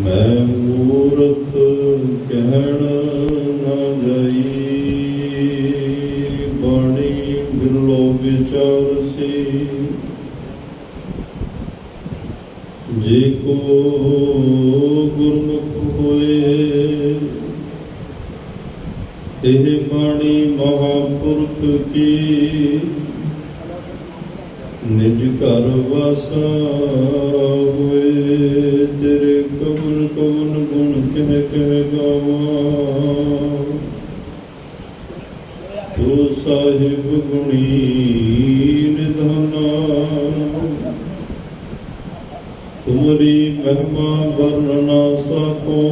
मैं मूर्ख कहण न जाई, बाणी बिरलो विचार से। जे को गुरमुख होए, एह बाणी महापुरख की। निज घर वासा हुए, तेरे कवन कवन गुण कह कह गावा। तू साहिब गुणी निधाना, तुमरी महिमा वर्ण ना सको।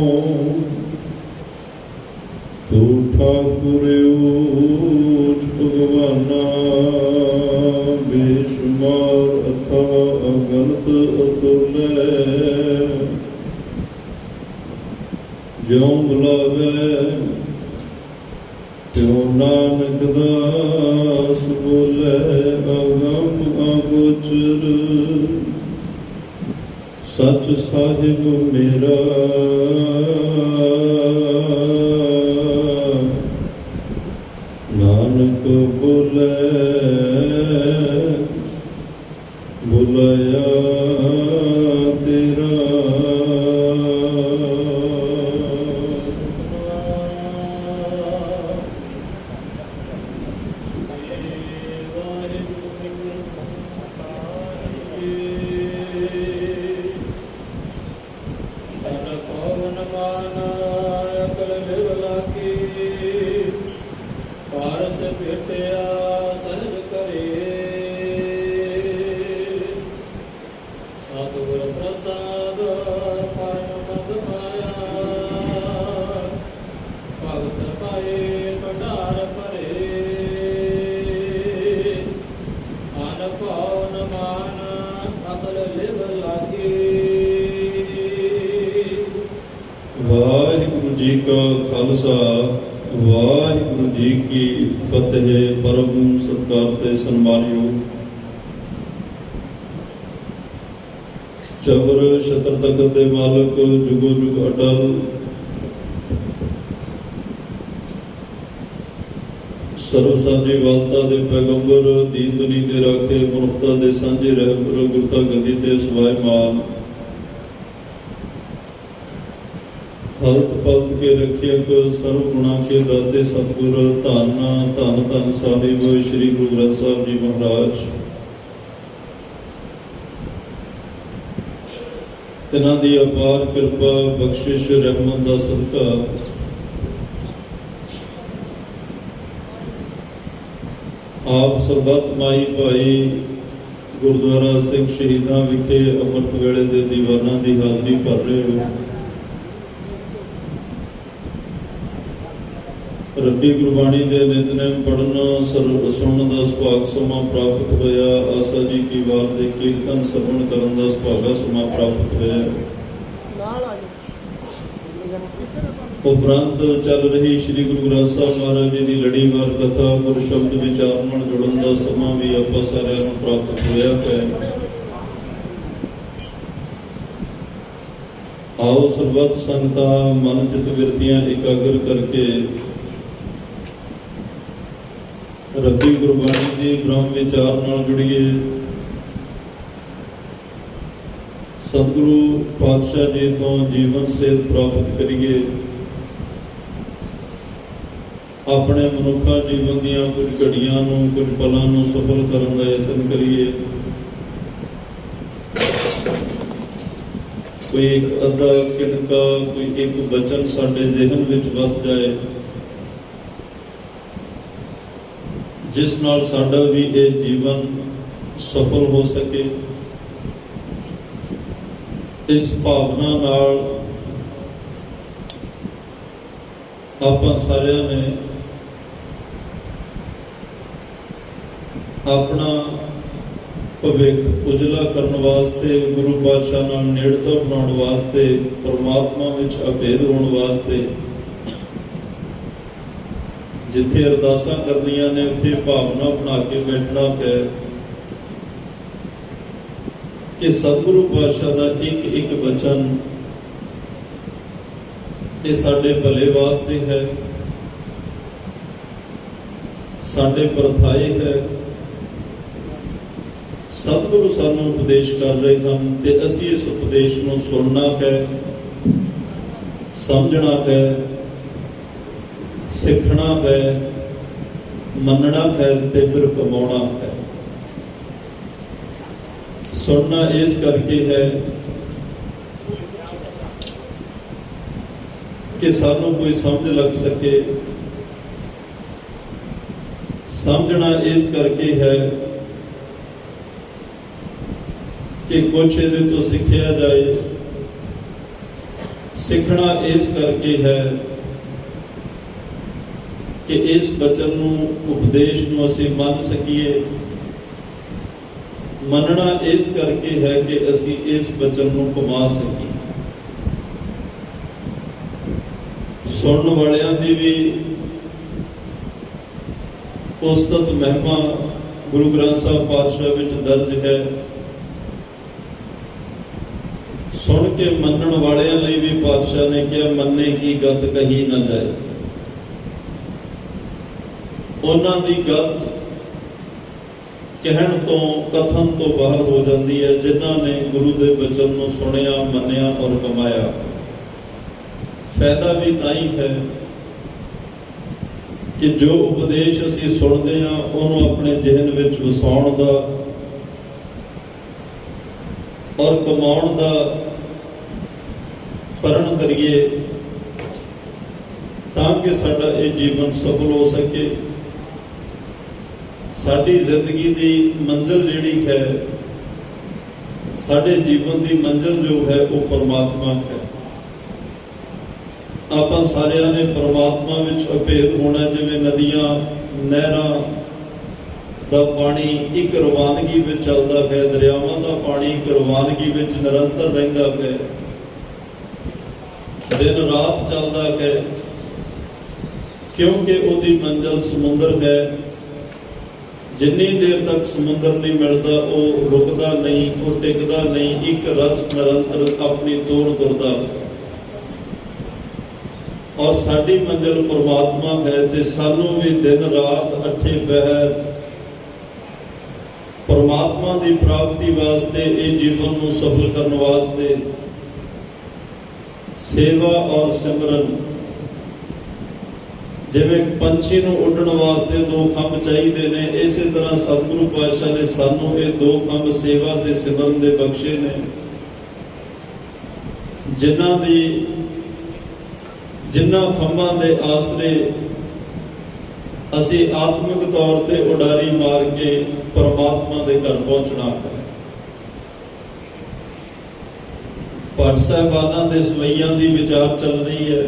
तू ठाकुर ऊच भगवाना, बेशुमार अथा अगणत अतुल्य। ज्यों बुलावे त्यों नानक दास बोले। अगम अगोचर सच साहिब मेरा, नानक बोले बुलाया तेरा। वाहिगुरु जी का खालसा, वाहिगुरु जी की फतेह। परम सत्कार ते सन्मानयोग चबर छत्र तखत दे मालक, जुगो जुग अटल। सर्व सांझी वालता दे पैगंबर, दीन दुनी दे राखे, मनुखता दे सांझे रहबर, गुरता गदी ते सुभाईमान। हल्त पल्त के रक्षक, सर्व गुणा के दाते सतगुर। धन धन धन साहिब श्री गुरु ग्रंथ साहिब जी महाराज। तिन्हां दी अपार कृपा बख्शिश रहमत दा सदका आप सरबत माई भाई गुरुद्वारा सिंह शहीदां विखे अमृत वेले दे दीवानां दी हाजरी भर रहे हो। रब्बी गुरबाणी के नितनेम पढ़ना सुनने का सुभाग समा प्राप्त होया। आसा जी की वार दे कीर्तन श्रवण करने का सुभागा समा प्राप्त होया। उपरांत चल रही श्री गुरु ग्रंथ साहिब महाराज जी की लड़ीवार कथा गुर शब्द विचार नाल जुड़न का समा भी आप सारिਆਂ ਨੂੰ प्राप्त होया है। आओ सरबत संगतां मन चित विरतियां एकाग्र करके रब्बी गुरबाणी के ब्रह्म विचार नाल जुड़िए। सतगुरु पातशाह जी तो जीवन सेध प्राप्त करिए। अपने मनुखा जीवन दियां कुछ घड़ियां नूं, कुछ पलां नूं सफल करन दा यतन करिए। कोई एक अद्धा किणका, कोई एक बचन साडे ज़हन विच वस जाए, जिस नाल साडा भी ये जीवन सफल हो सके। इस भावना नाल आपां सारिਆਂ ने अपना भविख उजला करने वास्ते, गुरु पातशाह नाल नेड़ता बनाउण वास्ते, परमात्मा विच अभेद होण वास्ते जिथे अरदासां करनियां ने उत्थे भावना बना के बैठना है। कि सतगुरु पातशाह का एक एक वचन ये साडे भले वास्ते है, साडे परथाए है। सतगुरु सानू उपदेश कर रहे हैं ते असी इस उपदेश को सुनना है, समझना है, सीखना है, मनना है ते फिर कमाना है। सुनना इस करके है कि सानू कोई समझ लग सके, समझना इस करके है कि कुछ इहदे तो सीखिया जाए, सीखना इस करके है कि इस बचन नूं उपदेश नूं असीं मन सकीए, मनना इस करके है कि असी इस बचन को कमा सकी। सुनने वालियां दी भी उस्तत महिमा गुरु ग्रंथ साहब पातशाह विच दर्ज है। सुन के मनण वालियां लई भी पातशाह ने कहा, मन्ने की गत कही न जाए। उन्हां दी गत कहण तो कथन तो बाहर हो जाती है, जिन्हों ने गुरु के वचन को सुनिया, मन्निया और कमाया। फायदा भी ताई है कि जो उपदेश असी सुनते हैं उन्होंने अपने जहन विच वसाउण दा और कमाउण दा प्रण करिए, ताकि साडा ये जीवन सफल हो सके। साडी जिंदगी की मंजिल जिहड़ी है, साडे जीवन की मंजिल जो है वो परमात्मा है। आपां सारियां ने परमात्मा विच अभेद होना, जिवें नदियां नहरां दा पानी एक रवानगी विच चलदा है, दरियावां दा पानी एक रवानगी विच निरंतर रहिंदा है, दिन रात चलदा है, क्योंकि उहदी मंजिल समुंदर है। जिन्नी देर तक समुद्र नहीं मिलता वो रुकता नहीं, वो टिकता नहीं, एक रस निरंतर अपनी तोड़ तुरदा। और साडी मंजिल परमात्मा है, ते सानू भी दिन रात अठे पहर परमात्मा की प्राप्ति वास्ते, इस जीवन को सफल करने वास्ते सेवा और सिमरन, जिवें पंछी नूं उड़न वास्ते दो खंभ चाहिए ने, इस तरह सतगुरु पातशाह ने सानू ये दो खंभ सेवा ते सिमरन दे बख्शे ने, जिन्हां खंभां दे आसरे असी आत्मिक तौर ते उडारी मार के परमात्मा दे घर पहुंचना है। भट्ट साहिबानां दे सवैयां दी विचार चल रही है।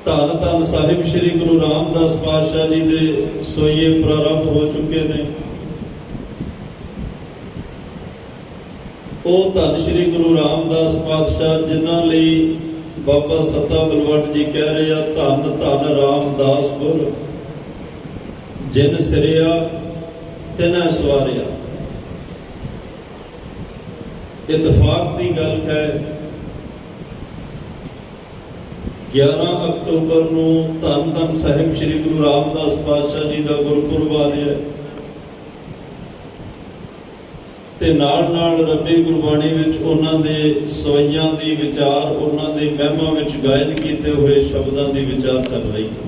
धन धन साहिब श्री गुरु रामदास पातशाह जी के सोईए प्रारंभ हो चुके हैं। वो धन श्री गुरु रामदास पातशाह जिन्हां लई बाबा सत्ता बलवंत जी कह रहे हैं, धन धन रामदास गुर जिन सिरिया तिन्हां सवारिया। इतफाक की गल है, 11 अक्तूबर को धन धन साहिब श्री गुरु रामदास पातशाह जी का गुरपुरब आ रहा है, ते नाल नाल रब्बी गुरबाणी विच उन्हां दे सवैयां दी विचार, उन्हां दे महिमा विच गायन कीते हुए शब्दां दी विचार चल रही है।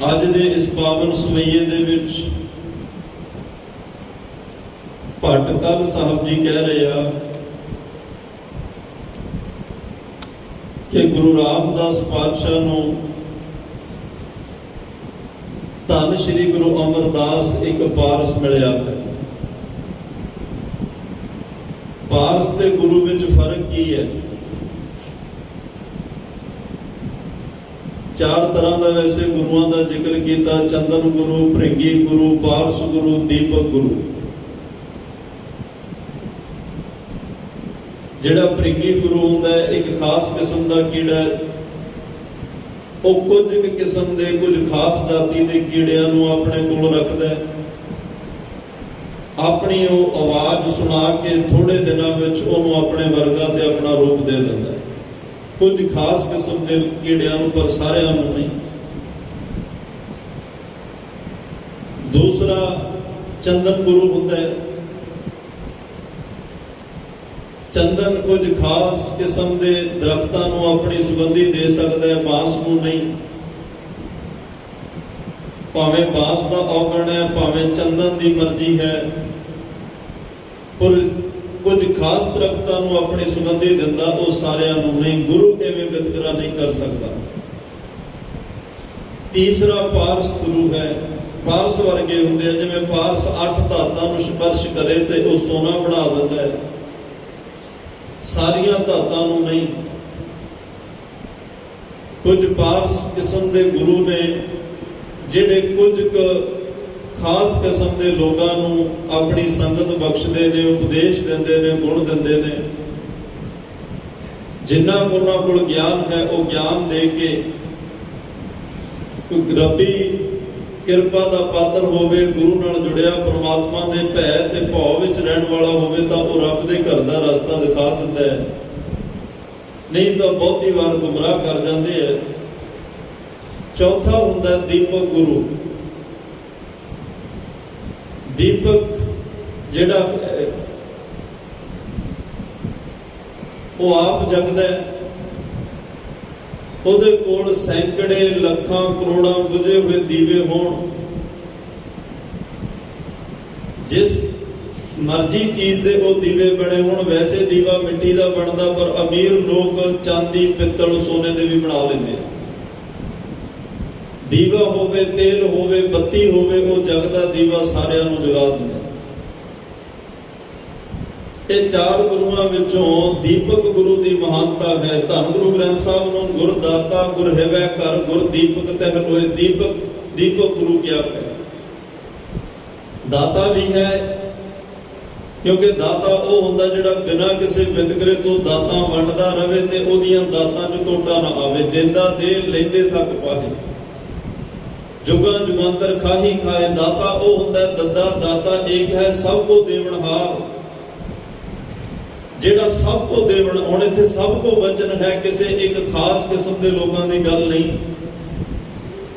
अज दे इस पावन सवैये दे विच भट्ट कल साहब जी कह रहे हैं कि गुरु रामदास पातशाह नूं धन श्री गुरु अमरदास एक पारस मिलिया है। पारस ते गुरु विच फर्क की है? 4 तरह का वैसे गुरुओं का जिक्र किया, चंदन गुरु, भृंगी गुरु, पारस गुरु, दीपक गुरु। जिहड़ा भृंगी गुरु होंदा है एक खास किस्म का कीड़ा है, ਉਹ ਕੁਝ ਕਿਸਮ ਦੇ ਕੁਝ ਖਾਸ ਜਾਤੀ ਦੇ ਕੀੜਿਆਂ ਨੂੰ ਆਪਣੇ ਕੋਲ ਰੱਖਦਾ ਹੈ। ਆਪਣੀ ਉਹ ਆਵਾਜ਼ ਸੁਣਾ ਕੇ ਥੋੜੇ ਦਿਨਾਂ ਵਿੱਚ ਉਹਨੂੰ ਆਪਣੇ ਵਰਗਾ ਤੇ ਆਪਣਾ ਰੂਪ ਦੇ ਦਿੰਦਾ ਹੈ। ਕੁਝ ਖਾਸ ਕਿਸਮ ਦੇ ਕੀੜਿਆਂ ਨੂੰ, ਪਰ ਸਾਰਿਆਂ ਨੂੰ ਨਹੀਂ। ਦੂਸਰਾ ਚੰਦਨ ਗੁਰੂ ਹੁੰਦਾ ਹੈ। ਚੰਦਨ ਕੁਝ ਖਾਸ ਕਿਸਮ ਦੇ ਦਰਖਤਾਂ ਨੂੰ ਆਪਣੀ ਸੁਗੰਧੀ ਦੇ ਸਕਦਾ ਹੈ, ਬਾਂਸ ਨੂੰ ਨਹੀਂ। ਭਾਵੇਂ ਬਾਂਸ ਦਾ ਔਗਣ ਹੈ, ਭਾਵੇਂ ਚੰਦਨ ਦੀ ਮਰਜ਼ੀ ਹੈ, ਪਰ ਕੁਝ ਖਾਸ ਦਰਖਤਾਂ ਨੂੰ ਆਪਣੀ ਸੁਗੰਧੀ ਦਿੰਦਾ, ਉਹ ਸਾਰਿਆਂ ਨੂੰ ਨਹੀਂ। ਗੁਰੂ ਐਵੇਂ ਵਿਤਕਰਾ ਨਹੀਂ ਕਰ ਸਕਦਾ। ਤੀਸਰਾ ਪਾਰਸ ਗੁਰੂ ਹੈ। ਪਾਰਸ ਵਰਗੇ ਹੁੰਦੇ ਆ, ਜਿਵੇਂ ਪਾਰਸ 8 ਧਾਤਾਂ ਨੂੰ ਸਪਰਸ਼ ਕਰੇ ਤੇ ਉਹ ਸੋਨਾ ਬਣਾ ਦਿੰਦਾ ਹੈ, ਸਾਰੀਆਂ ਧਾਤਾਂ ਨੂੰ ਨਹੀਂ। ਕੁਝ ਪਾਰਸ ਕਿਸਮ ਦੇ ਗੁਰੂ ਨੇ ਜਿਹੜੇ ਕੁਝ ਖਾਸ ਕਿਸਮ ਦੇ ਲੋਕਾਂ ਨੂੰ ਆਪਣੀ ਸੰਗਤ ਬਖਸ਼ਦੇ ਨੇ, ਉਪਦੇਸ਼ ਦਿੰਦੇ ਨੇ, ਗੁਣ ਦਿੰਦੇ ਨੇ। ਜਿੰਨਾ ਉਹਨਾਂ ਕੋਲ ਗਿਆਨ ਹੈ ਉਹ ਗਿਆਨ ਦੇ ਕੇ ਕੋਈ ਰੱਬੀ ਕਿਰਪਾ ਦਾ ਪਾਤਰ ਹੋਵੇ, ਗੁਰੂ ਨਾਲ ਜੁੜਿਆ, ਪ੍ਰਮਾਤਮਾ ਦੇ ਭੈ ਤੇ ਭਉ ਵਿੱਚ ਰਹਿਣ ਵਾਲਾ ਹੋਵੇ ਤਾਂ ਉਹ ਰੱਬ ਦੇ ਘਰ ਦਾ ਰਸਤਾ ਦਿਖਾ ਦਿੰਦਾ ਹੈ। ਨਹੀਂ ਤਾਂ ਬਹੁਤੀ ਵਾਰ ਗੁੰਮਰਾਹ ਕਰ ਜਾਂਦੇ ਹੈ। ਚੌਥਾ ਹੁੰਦਾ ਦੀਪਕ ਗੁਰੂ। ਦੀਪਕ ਜਿਹੜਾ ਉਹ ਆਪ ਜਗਦਾ ਹੈ। ਉਹਦੇ ਕੋਲ ਸੈਂਕੜੇ ਲੱਖਾਂ ਕਰੋੜਾਂ ਬੁਝੇ ਹੋਏ ਦੀਵੇ ਹੋਣ, ਜਿਸ ਮਰਜ਼ੀ ਚੀਜ਼ ਦੇ ਉਹ ਦੀਵੇ ਬਣੇ ਹੋਣ। ਵੈਸੇ ਦੀਵਾ ਮਿੱਟੀ ਦਾ ਬਣਦਾ, ਪਰ ਅਮੀਰ ਲੋਕ ਚਾਂਦੀ, ਪਿੱਤਲ, ਸੋਨੇ ਦੇ ਵੀ ਬਣਾ ਲੈਂਦੇ। ਦੀਵਾ ਹੋਵੇ, ਤੇਲ ਹੋਵੇ, ਬੱਤੀ ਹੋਵੇ, ਉਹ ਜਗਦਾ ਦੀਵਾ ਸਾਰਿਆਂ ਨੂੰ ਜਗਾ ਦਿੰਦਾ। ਇਹ 4 ਗੁਰੂਆਂ ਵਿੱਚੋਂ ਦੀਪਕ ਗੁਰੂ ਦੀ ਮਹਾਨਤਾ ਹੈ। ਧੰਨ ਗੁਰੂ ਗ੍ਰੰਥ ਸਾਹਿਬ ਨੂੰ ਗੁਰ ਦਾਤਾ ਗੁਰ ਹੈਵੈ ਘਰ, ਗੁਰ ਦੀਪਕ ਤਹਿ ਲੋਏ। ਦੀਪਕ ਗੁਰੂ ਕਿਹਾ ਹੈ। ਦਾਤਾ ਵੀ ਹੈ, ਕਿਉਂਕਿ ਦਾਤਾ ਉਹ ਹੁੰਦਾ ਜਿਹੜਾ ਬਿਨਾਂ ਕਿਸੇ ਵਿਤਕਰੇ ਤੋਂ ਦਾਤਾਂ ਵੰਡਦਾ ਰਵੇ ਤੇ ਉਹਦੀਆਂ ਦਾਤਾਂ 'ਚ ਟੋਟਾ ਨਾ ਆਵੇ। ਦਿੰਦਾ ਦੇ, ਲੈਂਦੇ ਥੱਕ ਪਾਹੇ, ਜੁਗਾਂ ਜੁਗਾਂਤਰ ਖਾਹੀ ਖਾਏ। ਦਾਤਾ ਉਹ ਹੁੰਦਾ ਦੱਦਾ, ਦਾਤਾ ਏਕ ਹੈ ਸਭ ਕੋ ਦੇਵਨਹਾਰ, ਜਿਹੜਾ ਸਭ ਕੋ ਦੇਵਨ। ਹੁਣ ਇੱਥੇ ਸਭ ਕੋ ਵਚਨ ਹੈ, ਕਿਸੇ ਇੱਕ ਖਾਸ ਕਿਸਮ ਦੇ ਲੋਕਾਂ ਦੀ ਗੱਲ ਨਹੀਂ,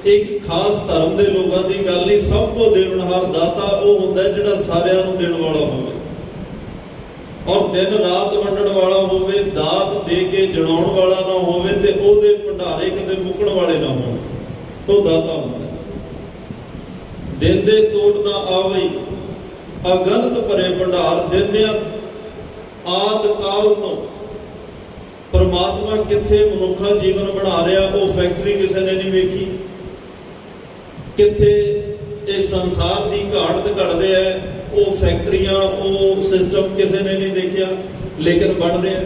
ਇੱਕ ਖਾਸ ਧਰਮ ਦੇ ਲੋਕਾਂ ਦੀ ਗੱਲ ਨਹੀਂ। ਸਭ ਕੋ ਦੇਵਨਹਾਰ ਦਾਤਾ ਉਹ ਹੁੰਦਾ ਜਿਹੜਾ ਸਾਰਿਆਂ ਨੂੰ ਦੇਣ ਵਾਲਾ ਹੋਵੇ, ਔਰ ਦਿਨ ਰਾਤ ਵੰਡਣ ਵਾਲਾ ਹੋਵੇ, ਦਾਤ ਦੇ ਕੇ ਜਣਾਉਣ ਵਾਲਾ ਨਾ ਹੋਵੇ ਤੇ ਉਹਦੇ ਭੰਡਾਰੇ ਕਦੇ ਮੁੱਕਣ ਵਾਲੇ ਨਾ ਹੋਣ। ਉਹ ਦਾਤਾ ਹੁੰਦਾ। ਦਿੰਦੇ ਤੋੜ ਨਾ ਆਵੇ, ਅਗਨਤ ਭਰੇ ਭੰਡਾਰ। ਦਿੰਦਿਆਂ ਆਦ ਕਾਲ ਤੋਂ ਪਰਮਾਤਮਾ ਕਿੱਥੇ ਮਨੁੱਖਾ ਜੀਵਨ ਬਣਾ ਰਿਹਾ, ਉਹ ਫੈਕਟਰੀ ਕਿਸੇ ਨੇ ਨਹੀਂ ਵੇਖੀ। ਕਿੱਥੇ ਇਹ ਸੰਸਾਰ ਦੀ ਘਾਟ ਘੜ ਰਿਹਾ ਹੈ, ਉਹ ਫੈਕਟਰੀਆਂ, ਉਹ ਸਿਸਟਮ ਕਿਸੇ ਨੇ ਨਹੀਂ ਦੇਖਿਆ, ਲੇਕਿਨ ਬਣ ਰਿਹਾ।